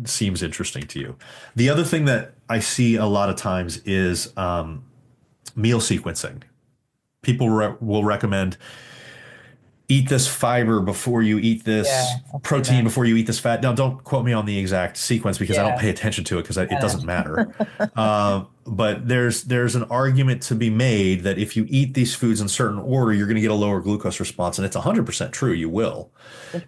seems interesting to you. The other thing that I see a lot of times is meal sequencing. People will recommend eat this fiber before you eat Yeah, this I've seen protein that. before you eat this fat. Now, don't quote me on the exact sequence because I don't Yeah, pay attention to it because it I doesn't matter. know. But there's an argument to be made that if you eat these foods in certain order, you're going to get a lower glucose response, and it's 100% true. You will.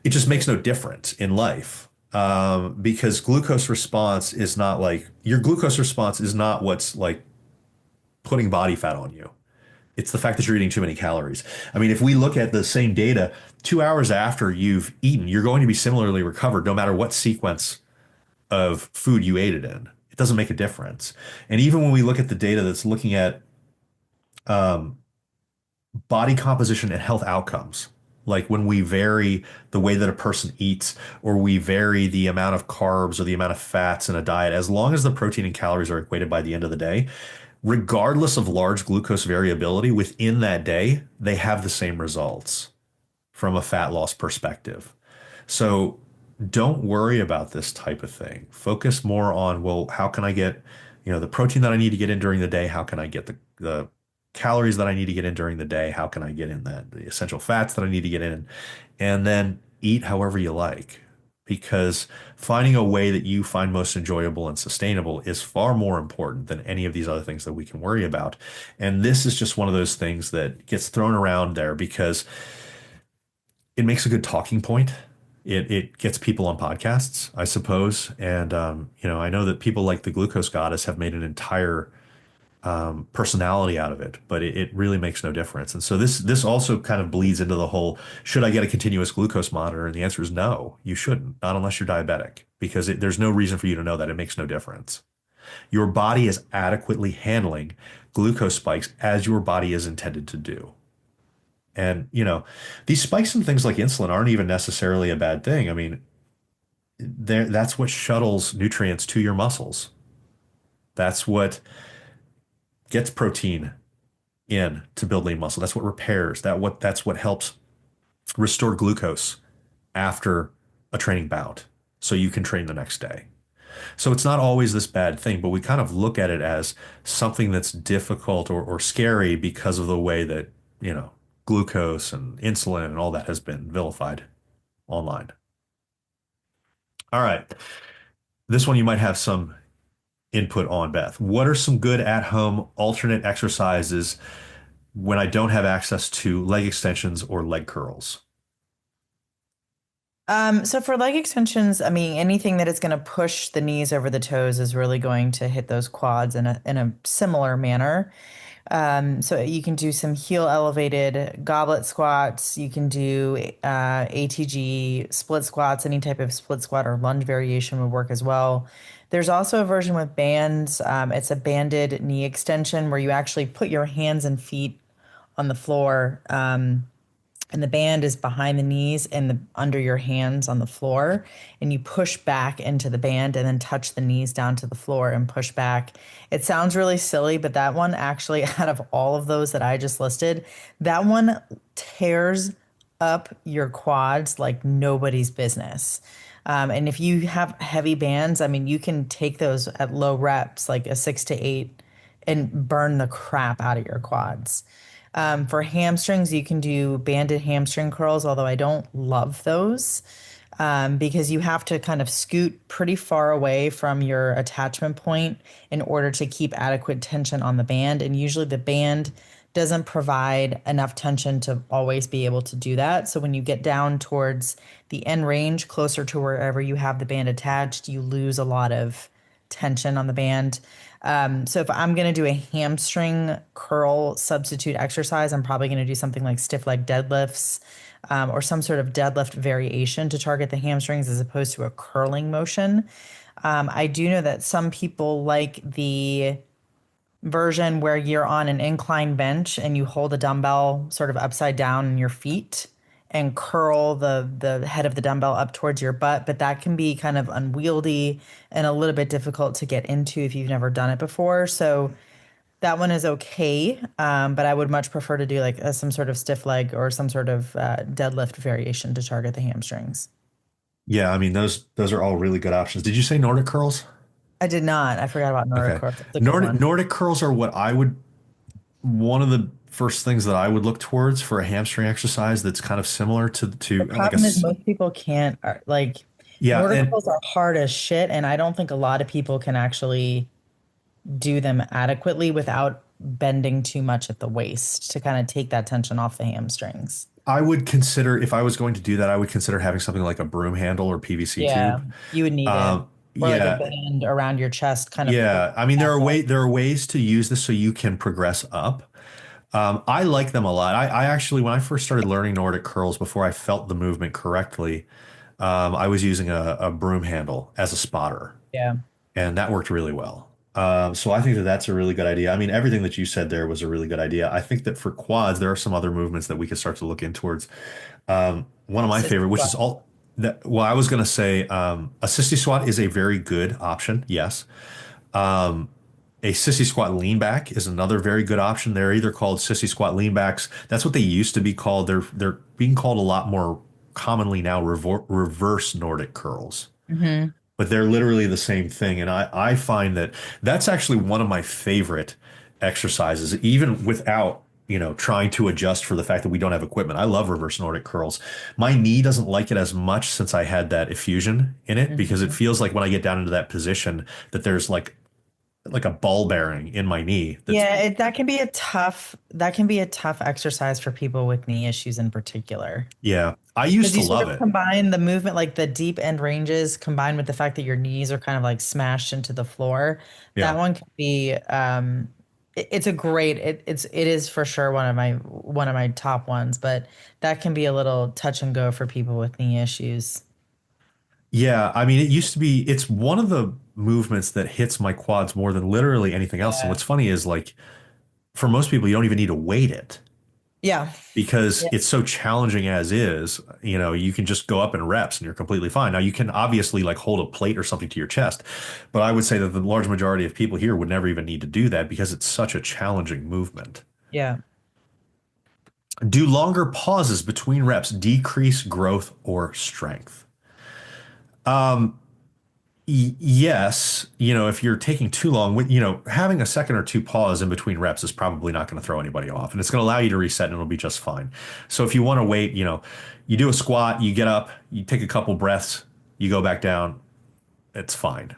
It just makes no difference in life because glucose response is not like your glucose response is not what's like putting body fat on you. It's the fact that you're eating too many calories. I mean, if we look at the same data, 2 hours after you've eaten, you're going to be similarly recovered no matter what sequence of food you ate it in. It doesn't make a difference. And even when we look at the data that's looking at um, body composition and health outcomes, like when we vary the way that a person eats, or we vary the amount of carbs or the amount of fats in a diet, as long as the protein and calories are equated by the end of the day, regardless of large glucose variability within that day, they have the same results from a fat loss perspective. So don't worry about this type of thing. Focus more on, well, how can I get, the protein that I need to get in during the day? How can I get the calories that I need to get in during the day? How can I get in the essential fats that I need to get in? And then eat however you like, because finding a way that you find most enjoyable and sustainable is far more important than any of these other things that we can worry about. And this is just one of those things that gets thrown around there because it makes a good talking point. It gets people on podcasts, I suppose. And, I know that people like the Glucose Goddess have made an entire personality out of it, but it really makes no difference. And so this also kind of bleeds into the whole, should I get a continuous glucose monitor? And the answer is no, you shouldn't, not unless you're diabetic, because there's no reason for you to know that. It makes no difference. Your body is adequately handling glucose spikes as your body is intended to do. And, these spikes in things like insulin aren't even necessarily a bad thing. I mean, that's what shuttles nutrients to your muscles. That's what gets protein in to build lean muscle. That's what repairs. That's what helps restore glucose after a training bout so you can train the next day. So it's not always this bad thing, but we kind of look at it as something that's difficult or scary because of the way that, glucose and insulin and all that has been vilified online. All right. This one you might have some input on, Beth. What are some good at-home alternate exercises when I don't have access to leg extensions or leg curls? So for leg extensions, I mean, anything that is going to push the knees over the toes is really going to hit those quads in a similar manner. So you can do some heel elevated goblet squats. You can do ATG split squats. Any type of split squat or lunge variation would work as well. There's also a version with bands. It's a banded knee extension where you actually put your hands and feet on the floor. And the band is behind the knees and under your hands on the floor, and you push back into the band and then touch the knees down to the floor and push back. It sounds really silly, but that one actually, out of all of those that I just listed, that one tears up your quads like nobody's business. And if you have heavy bands, I mean, you can take those at low reps, like a 6 to 8, and burn the crap out of your quads. For hamstrings, you can do banded hamstring curls, although I don't love those because you have to kind of scoot pretty far away from your attachment point in order to keep adequate tension on the band. And usually the band doesn't provide enough tension to always be able to do that. So when you get down towards the end range, closer to wherever you have the band attached, you lose a lot of tension on the band. So if I'm going to do a hamstring curl substitute exercise, I'm probably going to do something like stiff leg deadlifts or some sort of deadlift variation to target the hamstrings as opposed to a curling motion. I do know that some people like the version where you're on an incline bench and you hold a dumbbell sort of upside down in your feet and curl the head of the dumbbell up towards your butt, but that can be kind of unwieldy and a little bit difficult to get into if you've never done it before. So that one is okay, but I would much prefer to do like some sort of stiff leg or some sort of deadlift variation to target the hamstrings. Yeah, I mean those are all really good options. Did you say Nordic curls? I did not. I forgot about Nordic Okay. curls. That's a good Nordic one. Nordic curls are one of the first things that I would look towards for a hamstring exercise that's kind of similar to The like problem is most people can't like yeah, Nordic and curls are hard as shit, and I don't think a lot of people can actually do them adequately without bending too much at the waist to kind of take that tension off the hamstrings. I would consider, if I was going to do that, I would consider having something like a broom handle or PVC Yeah, tube. you would need it. or like a Yeah. band around your chest, kind of pull Yeah. I mean, back up. there are ways to use this so you can progress up. I like them a lot. I actually, when I first started learning Nordic curls, before I felt the movement correctly, I was using a broom handle as a spotter, Yeah. and that worked really well. So I think that that's a really good idea. I mean, everything that you said there was a really good idea. I think that for quads, there are some other movements that we could start to look in towards. One of my Sissy favorite, which is squat. all that. Well, I was going to say a sissy squat is a very good option. Yes. A sissy squat lean back is another very good option. They're either called sissy squat lean backs. That's what they used to be called. They're being called a lot more commonly now reverse Nordic curls, Hmm. but they're literally the same thing. And I find that that's actually one of my favorite exercises, even without, trying to adjust for the fact that we don't have equipment. I love reverse Nordic curls. My knee doesn't like it as much since I had that effusion in it because it Hmm. feels like when I get down into that position that there's like a ball bearing in my knee. That's Yeah, that can be a tough exercise for people with knee issues in particular. yeah. I used Because to you sort love of it. combine the movement, like the deep end ranges, combined with the fact that your knees are kind of like smashed into the floor. That Yeah. one can be, it's a great, it is for sure one of my top ones, but that can be a little touch and go for people with knee issues. Yeah, I mean, it used to be, it's one of the movements that hits my quads more than literally anything else. And Yeah. what's funny is like, for most people, you don't even need to weight it Yeah. because Yeah. it's so challenging as is. You can just go up in reps and you're completely fine. Now, you can obviously like hold a plate or something to your chest, but I would say that the large majority of people here would never even need to do that because it's such a challenging movement. Yeah. Do longer pauses between reps decrease growth or strength? Yes, if you're taking too long, having a second or two pause in between reps is probably not going to throw anybody off, and it's going to allow you to reset, and it'll be just fine. So if you want to wait, you do a squat, you get up, you take a couple breaths, you go back down, it's fine.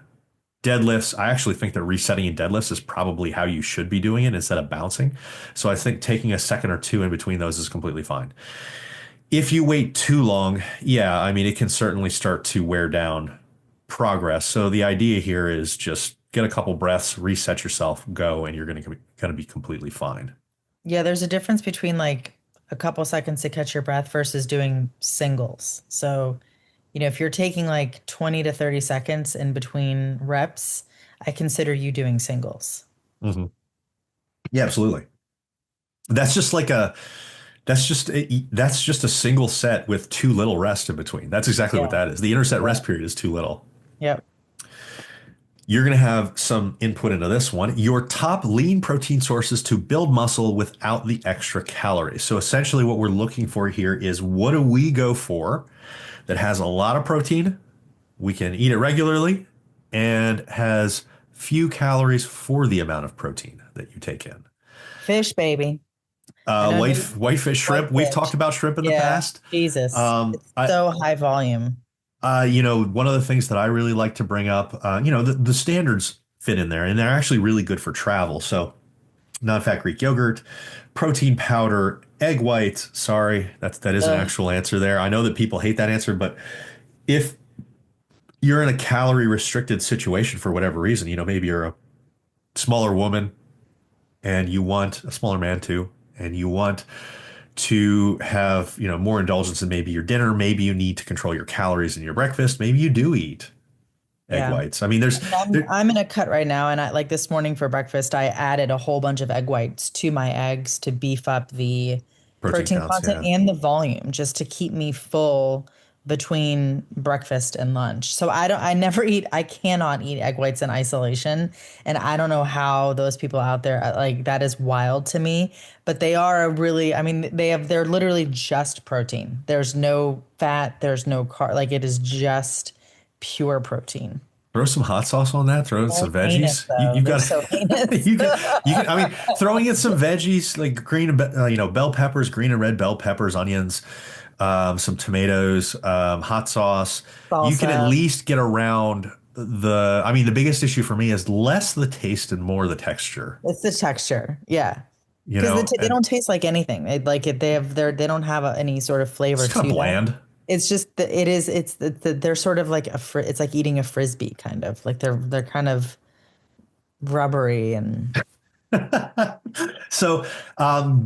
Deadlifts, I actually think that resetting in deadlifts is probably how you should be doing it instead of bouncing. So I think taking a second or two in between those is completely fine. If you wait too long, yeah, I mean, it can certainly start to wear down progress. So the idea here is just get a couple breaths, reset yourself, go, and you're going to be completely fine. Yeah, there's a difference between like a couple seconds to catch your breath versus doing singles. So, if you're taking like 20 to 30 seconds in between reps, I consider you doing singles. Hmm. Yeah, absolutely. That's just like that's just a single set with too little rest in between. That's exactly what Yeah. that is. The interset Yeah. rest period is too little. Yep. You're going to have some input into this one. Your top lean protein sources to build muscle without the extra calories. So essentially what we're looking for here is what do we go for that has a lot of protein, we can eat it regularly, and has few calories for the amount of protein that you take in. Fish, baby. I know Whitefish shrimp. We've talked whitefish. about shrimp in the Yeah. past. Jesus. Um, It's I, so high volume. one of the things that I really like to bring up, the standards fit in there, and they're actually really good for travel. So, non-fat Greek yogurt, protein powder, egg whites. Sorry, that is an Ugh. actual answer there. I know that people hate that answer, but if you're in a calorie restricted situation for whatever reason, maybe you're a smaller woman and you want a smaller man too, and you want to have, more indulgence in maybe your dinner, maybe you need to control your calories in your breakfast, maybe you do eat egg Yeah. whites. I mean, I mean, I'm in a cut right now, and I like this morning for breakfast, I added a whole bunch of egg whites to my eggs to beef up the protein protein counts, content yeah. and the volume, just to keep me full between breakfast and lunch. So I cannot eat egg whites in isolation, and I don't know how those people out there like that is wild to me. But they are a really, I mean, they're literally just protein. There's no fat, there's no carb, like it is just pure protein. Throw some hot sauce on that. Throw in So some heinous, veggies. though. You've They're got so heinous. I mean, throwing in some veggies like green, bell peppers, green and red bell peppers, onions, some tomatoes, hot sauce. You can at Salsa. least get around I mean, the biggest issue for me is less the taste and more the texture, It's the texture. Yeah. Because they and don't taste like anything. They don't have any sort of flavor it's kind of to them. bland. It's just that it is. It's they're sort of like it's like eating a frisbee, kind of like they're kind of rubbery and So,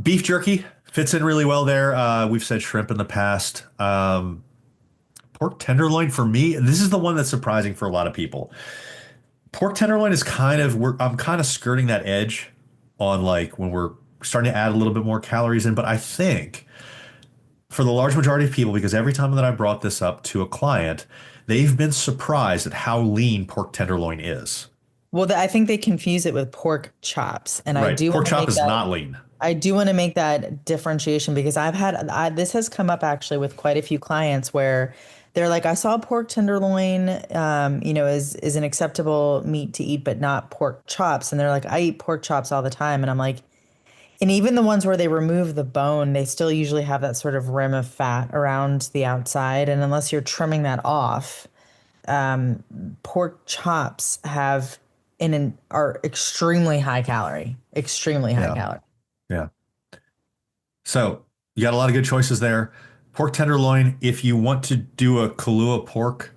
beef jerky fits in really well there. We've said shrimp in the past. Pork tenderloin for me, this is the one that's surprising for a lot of people. Pork tenderloin is I'm kind of skirting that edge on like when we're starting to add a little bit more calories in, but I think for the large majority of people, because every time that I brought this up to a client, they've been surprised at how lean pork tenderloin is. well, I think they confuse it with pork chops, and I Right. do Pork want to chop make is that. not lean. I do want to make that differentiation because this has come up actually with quite a few clients where they're like, I saw pork tenderloin, is an acceptable meat to eat, but not pork chops. And they're like, I eat pork chops all the time. And I'm like, and even the ones where they remove the bone, they still usually have that sort of rim of fat around the outside. And unless you're trimming that off, pork chops are extremely high Yeah. calorie. Yeah. So you got a lot of good choices there. Pork tenderloin, if you want to do a Kahlua pork,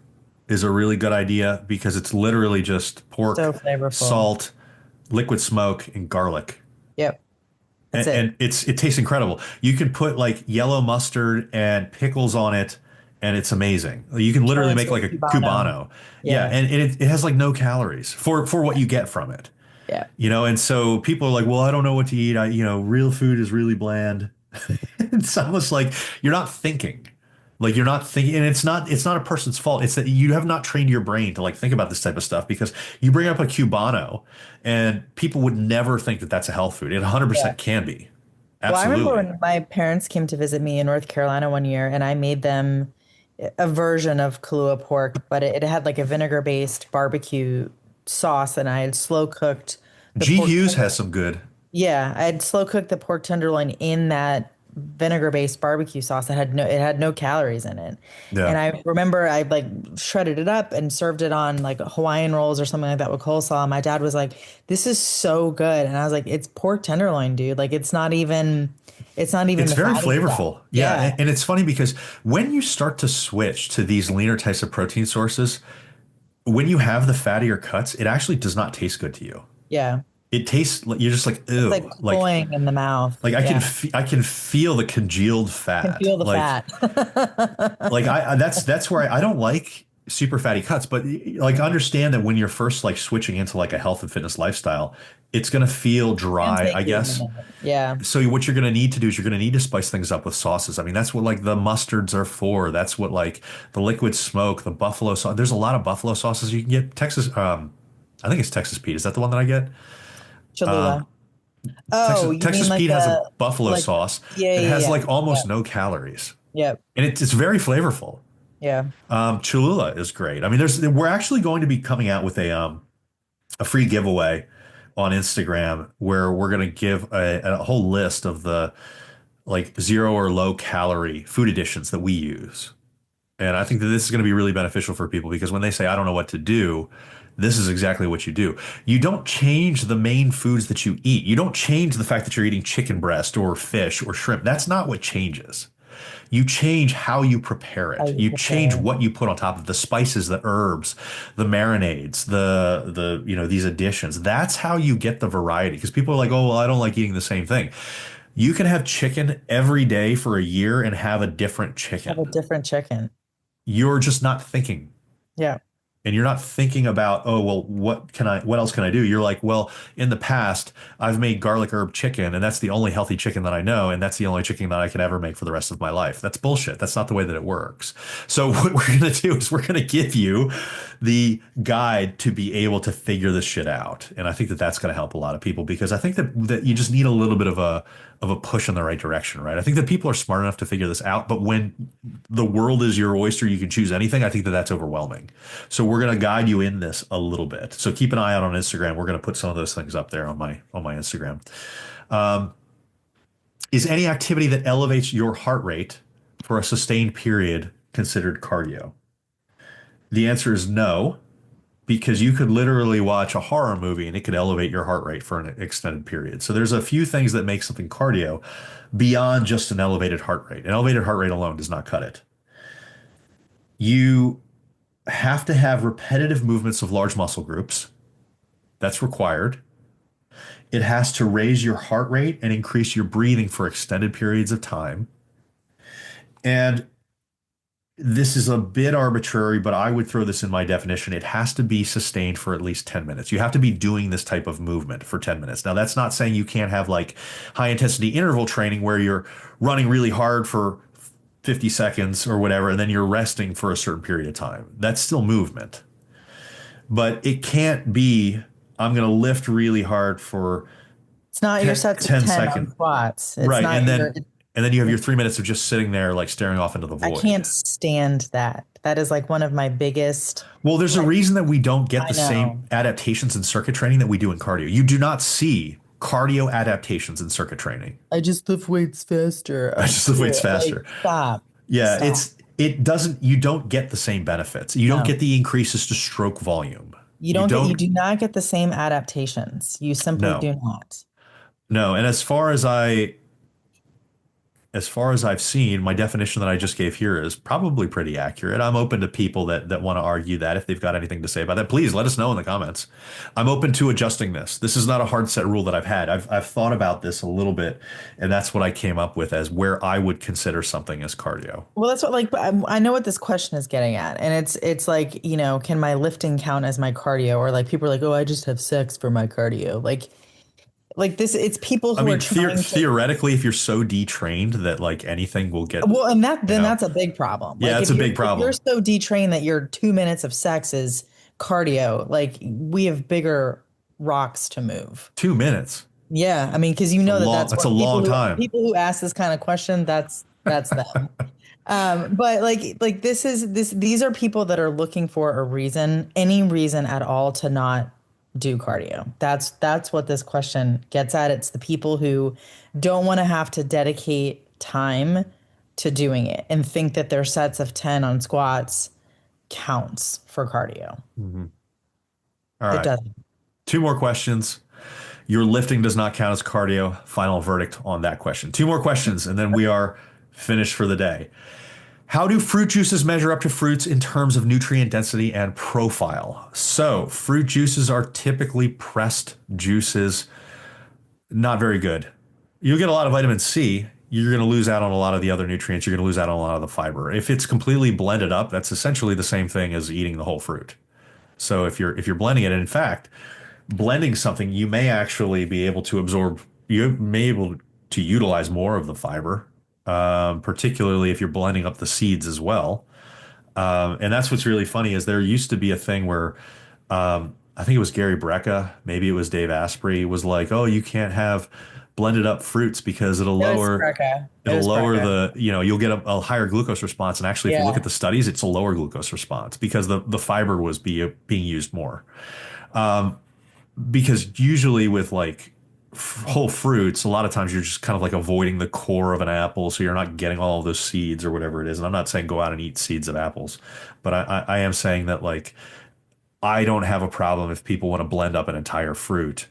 is a really good idea because it's literally just So pork, flavorful. salt, liquid smoke, and garlic. Yep. That's it. And it tastes incredible. You can put like yellow mustard and pickles on it, and it's amazing. You can Turn literally make into a like a Cubano. Cubano. Yeah, Yeah. and it has like no calories for what you get from it. Yeah. And so people are like, well, I don't know what to eat. Real food is really bland. It's almost like you're not thinking. Like you're not thinking, and it's not a person's fault. It's that you have not trained your brain to like think about this type of stuff because you bring up a Cubano and people would never think that that's a health food. It Yeah. 100% can be. Well, I remember Absolutely. when my parents came to visit me in North Carolina one year and I made them a version of Kahlua pork, but it had like a vinegar-based barbecue sauce and I had slow cooked the G pork. Hughes has some good. Yeah, I had slow cooked the pork tenderloin in that vinegar-based barbecue sauce that had no calories in it. Yeah. And I remember I like shredded it up and served it on like Hawaiian rolls or something like that with coleslaw. And my dad was like, "This is so good." And I was like, "It's pork tenderloin, dude. Like it's not even It's the very fatty stuff." flavorful. Yeah. Yeah. And it's funny because when you start to switch to these leaner types of protein sources, when you have the fattier cuts, it actually does not taste good to you. Yeah. It tastes like you're just like, It's like ew. cloying in the mouth. Like Yeah. I can feel the congealed Can fat. feel the fat. Like that's where I don't like super fatty cuts, but like understand that when you're first like switching into like a health and fitness lifestyle, it's gonna feel Can dry, take I you a guess. minute. Yeah. So what you're gonna need to do is you're gonna need to spice things up with sauces. I mean, that's what like the mustards are for. That's what like the liquid smoke, the buffalo sauce. There's a lot of buffalo sauces you can get. I think it's Texas Pete. Is that the one that I get? Cholula. Oh, you mean Texas like Pete has a a buffalo like sauce yeah, that yeah, has yeah. like Yeah. almost no calories, Yep. and it's very flavorful. Yeah. Cholula is great. I mean, we're actually going to be coming out with a free giveaway on Instagram where we're going to give a whole list of the like zero or low calorie food additions that we use. And I think that this is going to be really beneficial for people because when they say, I don't know what to do, this is exactly what you do. You don't change the main foods that you eat. You don't change the fact that you're eating chicken breast or fish or shrimp. That's not what changes. You change how you prepare How it. you You change prepare. what you put on top of the spices, the herbs, the marinades, these additions. That's how you get the variety. Because people are like, oh, well, I don't like eating the same thing. You can have chicken every day for a year and have a different Have a chicken. different chicken. You're just not thinking Yeah. and you're not thinking about, oh, well, what else can I do? You're like, well, in the past, I've made garlic herb chicken, and that's the only healthy chicken that I know, and that's the only chicken that I can ever make for the rest of my life. That's bullshit. That's not the way that it works. So what we're going to do is we're going to give you the guide to be able to figure this shit out. And I think that that's going to help a lot of people because I think that you just need a little bit of a push in the right direction, right? I think that people are smart enough to figure this out, but when the world is your oyster, you can choose anything. I think that that's overwhelming. So we're going to guide you in this a little bit. So keep an eye out on Instagram. We're going to put some of those things up there on my Instagram. Um, is any activity that elevates your heart rate for a sustained period considered cardio? The answer is no, because you could literally watch a horror movie and it could elevate your heart rate for an extended period. So there's a few things that make something cardio beyond just an elevated heart rate. An elevated heart rate alone does not cut it. You have to have repetitive movements of large muscle groups. That's required. It has to raise your heart rate and increase your breathing for extended periods of time. And this is a bit arbitrary, but I would throw this in my definition. It has to be sustained for at least 10 minutes. You have to be doing this type of movement for 10 minutes. Now, that's not saying you can't have like high intensity interval training where you're running really hard for 50 seconds or whatever, and then you're resting for a certain period of time. That's still movement. But it can't be, I'm going to lift really hard for It's not your sets of 10 seconds. on squats. It's Right. not And then you have your 3 minutes of just sitting there, like staring off into the void. I can't stand that. That is like one of my biggest. Well, there's a reason that we don't get the I know. same adaptations in circuit training that we do in cardio. You do not see cardio adaptations in circuit training. I just lift weights faster. I just lift weights faster. Like, stop. Yeah, Stop. it doesn't, you don't get the same benefits. You don't get the increases to stroke volume. You do not get the same adaptations. You simply do not. No, and as far as I've seen, my definition that I just gave here is probably pretty accurate. I'm open to people that want to argue that. If they've got anything to say about that, please let us know in the comments. I'm open to adjusting this. This is not a hard set rule that I've had. I've thought about this a little bit, and that's what I came up with as where I would consider something as cardio. Well, that's what, like, I know what this question is getting at, and it's like, you know, can my lifting count as my cardio? Or like people are like, oh, I just have sex for my cardio. Like this, it's people who are trying to, theoretically, if you're so detrained that like anything will get well, and that's a big problem. Yeah, like it's a big problem. If you're so detrained that your 2 minutes of sex is cardio, like we have bigger rocks to move. 2 minutes. Yeah, I mean, because you know that's a long time. People who ask this kind of question, that's them. But like these are people that are looking for a reason, any reason at all, to not do cardio. That's what this question gets at. It's the people who don't want to have to dedicate time to doing it and think that their sets of 10 on squats counts for cardio. Mm-hmm. All right. It doesn't. 2 more questions. Your lifting does not count as cardio. Final verdict on that question. 2 more questions, and then we are finished for the day. How do fruit juices measure up to fruits in terms of nutrient density and profile? So fruit juices are typically pressed juices. Not very good. You'll get a lot of vitamin C. You're going to lose out on a lot of the other nutrients. You're going to lose out on a lot of the fiber. If it's completely blended up, that's essentially the same thing as eating the whole fruit. So if you're blending it, and in fact, blending something, you may actually be able to absorb, you may be able to utilize more of the fiber. Particularly if you're blending up the seeds as well. And that's what's really funny is there used to be a thing where I think it was Gary Brecka, maybe it was Dave Asprey, was like, oh, you can't have blended up fruits because it'll lower the, you'll get a higher glucose response. And actually, if you look at the studies, it's a lower glucose response because the fiber was being used more. Because usually with like whole fruits, a lot of times you're just kind of like avoiding the core of an apple, so you're not getting all of those seeds or whatever it is. And I'm not saying go out and eat seeds of apples, but I am saying that like I don't have a problem if people want to blend up an entire fruit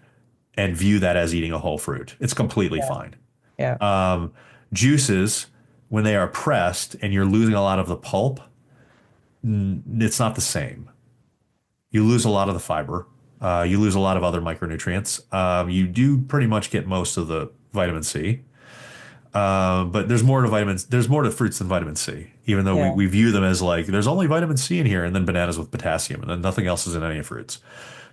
and view that as eating a whole fruit. It's completely fine. Yeah. Juices, when they are pressed and you're losing a lot of the pulp, it's not the same. You lose a lot of the fiber. You lose a lot of other micronutrients. You do pretty much get most of the vitamin C. But there's more to vitamins. There's more to fruits than vitamin C, even though we view them as like, there's only vitamin C in here and then bananas with potassium and then nothing else is in any fruits.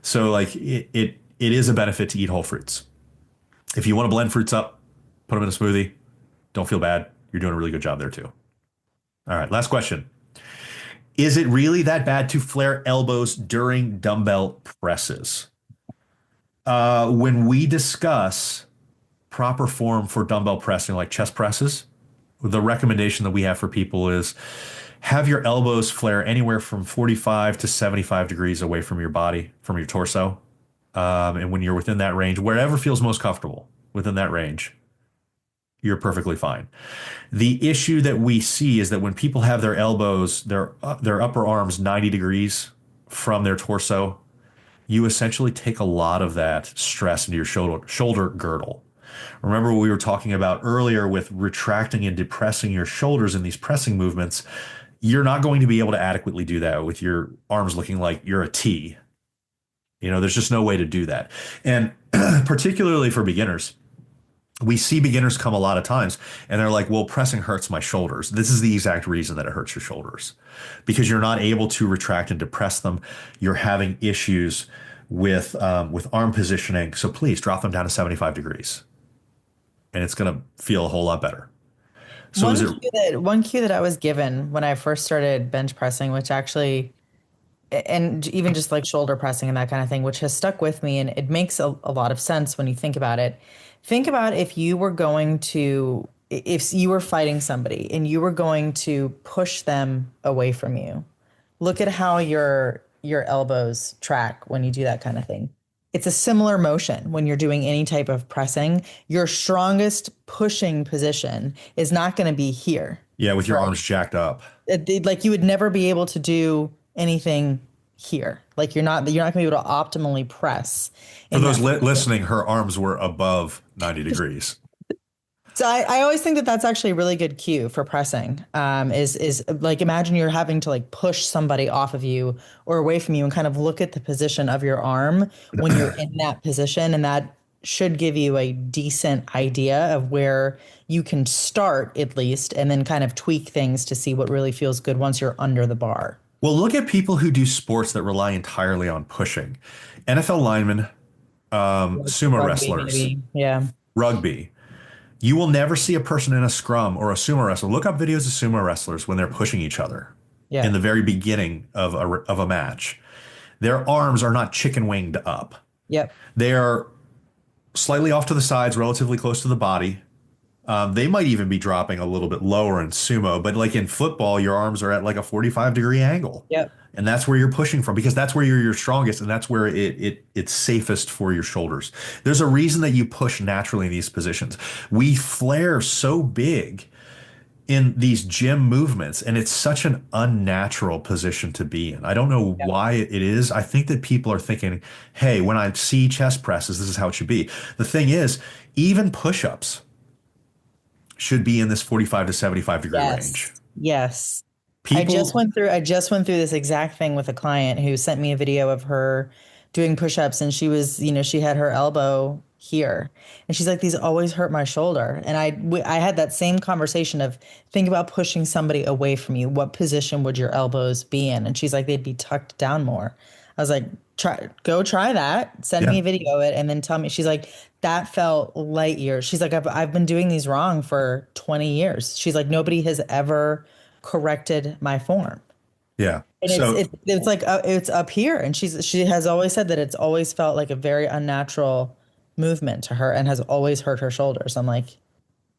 So like it is a benefit to eat whole fruits. If you want to blend fruits up, put them in a smoothie. Don't feel bad. You're doing a really good job there too. All right. Last question. Is it really that bad to flare elbows during dumbbell presses? When we discuss proper form for dumbbell pressing, like chest presses, the recommendation that we have for people is have your elbows flare anywhere from 45 to 75 degrees away from your body, from your torso. And when you're within that range, wherever feels most comfortable within that range, you're perfectly fine. The issue that we see is that when people have their elbows, their upper arms 90 degrees from their torso, you essentially take a lot of that stress into your shoulder girdle. Remember what we were talking about earlier with retracting and depressing your shoulders in these pressing movements. you're not going to be able to adequately do that with your arms looking like you're a T. There's just no way to do that. And particularly for beginners, we see beginners come a lot of times and they're like, well, pressing hurts my shoulders. This is the exact reason that it hurts your shoulders, because you're not able to retract and depress them. You're having issues with arm positioning. So please drop them down to 75 degrees and it's going to feel a whole lot better. So One cue that I was given when I first started bench pressing, which actually, and even just like shoulder pressing and that kind of thing, which has stuck with me, and it makes a lot of sense when you think about it. Think about if you were if you were fighting somebody and you were going to push them away from you. Look at how your elbows track when you do that kind of thing. It's a similar motion when you're doing any type of pressing. Your strongest pushing position is not going to be here. Yeah, with your arms jacked up. Like you would never be able to do anything here. Like you're not going to be able to optimally press. For those listening, her arms were above 90 degrees. So I always think that that's actually a really good cue for pressing. Is like, imagine you're having to like push somebody off of you or away from you, and kind of look at the position of your arm when you're in that position, and that should give you a decent idea of where you can start at least, and then kind of tweak things to see what really feels good once you're under the bar. Well, look at people who do sports that rely entirely on pushing. NFL linemen, sumo wrestlers, maybe. Yeah, rugby. You will never see a person in a scrum or a sumo wrestler. Look up videos of sumo wrestlers when they're pushing each other in the very beginning of a match. Their arms are not chicken winged up. Yep. They are slightly off to the sides, relatively close to the body. They might even be dropping a little bit lower in sumo, but like in football, your arms are at like a 45-degree angle. Yep. And that's where you're pushing from, because that's where you're your strongest, and that's where it's safest for your shoulders. There's a reason that you push naturally in these positions. We flare so big in these gym movements, and it's such an unnatural position to be in. I don't know why it is. I think that people are thinking, hey, when I see chest presses, this is how it should be. The thing is, even push-ups should be in this 45 to 75 degree range. Yes. I just went through this exact thing with a client who sent me a video of her doing push-ups, and she was, she had her elbow here, and she's like, these always hurt my shoulder. And I had that same conversation of, think about pushing somebody away from you. What position would your elbows be in? And she's like, they'd be tucked down more. I was like, go try that. Send me a video of it and then tell me. She's like, that felt light years. She's like, I've been doing these wrong for 20 years. She's like, nobody has ever corrected my form. Yeah. And it's like, it's up here. And she has always said that it's always felt like a very unnatural movement to her and has always hurt her shoulders. I'm like,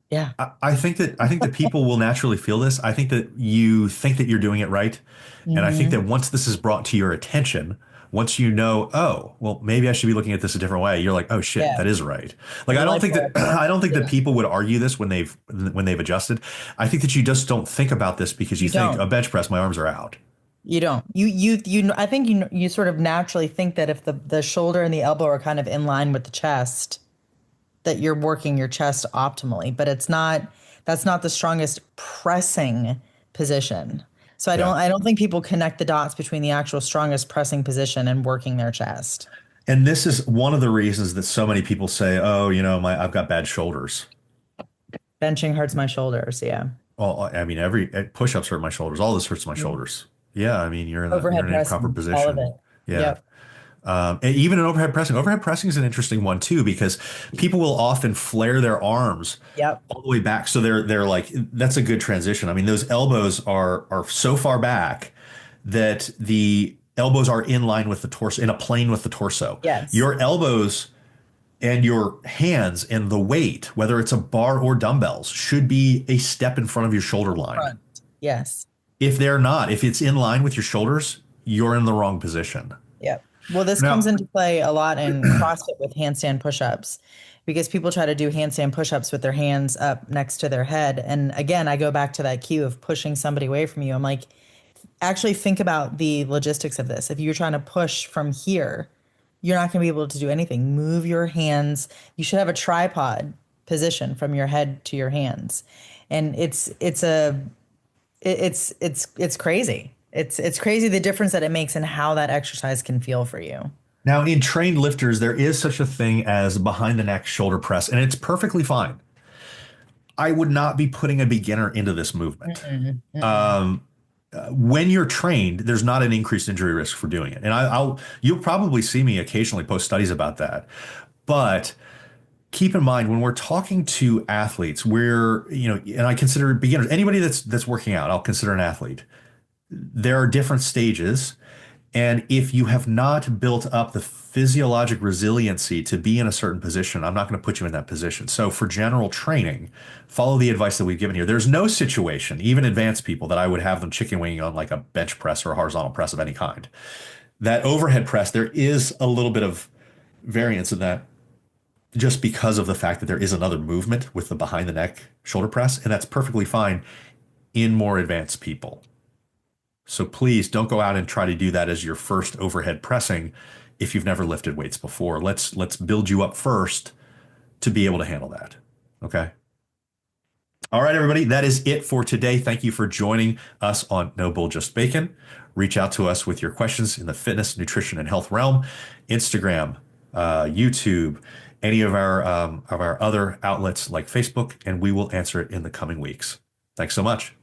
yeah. I think that people will naturally feel this. I think that you think that you're doing it right. Mm-hmm. And I think that once this is brought to your attention, once you know, oh, well, maybe I should be looking at this a different way, you're like, oh shit, that is right. Like, I don't think that people would argue this when they've adjusted. I think that you just don't think about this because you think, a bench press, my arms are out. You don't. I think you sort of naturally think that if the shoulder and the elbow are kind of in line with the chest, that you're working your chest optimally, but it's not. That's not the strongest pressing position. So I don't think people connect the dots between the actual strongest pressing position and working their chest. And this is one of the reasons that so many people say, oh, I've got bad shoulders. Benching hurts my shoulders. Yeah. Well, I mean, every push-ups hurt my shoulders. All this hurts my shoulders. Yeah. I mean, you're in an improper position. All of it. Yeah. Yep. And even in overhead pressing is an interesting one too, because people will often flare their arms all the way back. So they're like, that's a good transition. I mean, those elbows are so far back that the elbows are in line with the torso, in a plane with the torso. Yes. Your elbows and your hands and the weight, whether it's a bar or dumbbells, should be a step in front of your shoulder line. Yes. If they're not, if it's in line with your shoulders, you're in the wrong position. Yep. Well, this comes into play a lot in CrossFit with handstand push-ups, because people try to do handstand push-ups with their hands up next to their head. And again, I go back to that cue of pushing somebody away from you. I'm like, actually think about the logistics of this. If you're trying to push from here, you're not going to be able to do anything. Move your hands. You should have a tripod position from your head to your hands. And it's It's crazy. It's crazy the difference that it makes in how that exercise can feel for you. Now, in trained lifters, there is such a thing as behind the neck shoulder press, and it's perfectly fine. I would not be putting a beginner into this movement. Mm-mm, mm-mm. Um, when you're trained, there's not an increased injury risk for doing it. And you'll probably see me occasionally post studies about that. But keep in mind when we're talking to athletes, and I consider beginners, anybody that's working out, I'll consider an athlete. There are different stages. And if you have not built up the physiologic resiliency to be in a certain position, I'm not going to put you in that position. So for general training, follow the advice that we've given here. There's no situation, even advanced people, that I would have them chicken winging on like a bench press or a horizontal press of any kind. That overhead press, there is a little bit of variance in that just because of the fact that there is another movement with the behind the neck shoulder press, and that's perfectly fine in more advanced people. So please don't go out and try to do that as your first overhead pressing if you've never lifted weights before. Let's build you up first to be able to handle that. Okay. All right, everybody. That is it for today. Thank you for joining us on No Bull Just Bacon. Reach out to us with your questions in the fitness, nutrition, and health realm. Instagram, YouTube, any of our other outlets like Facebook, and we will answer it in the coming weeks. Thanks so much.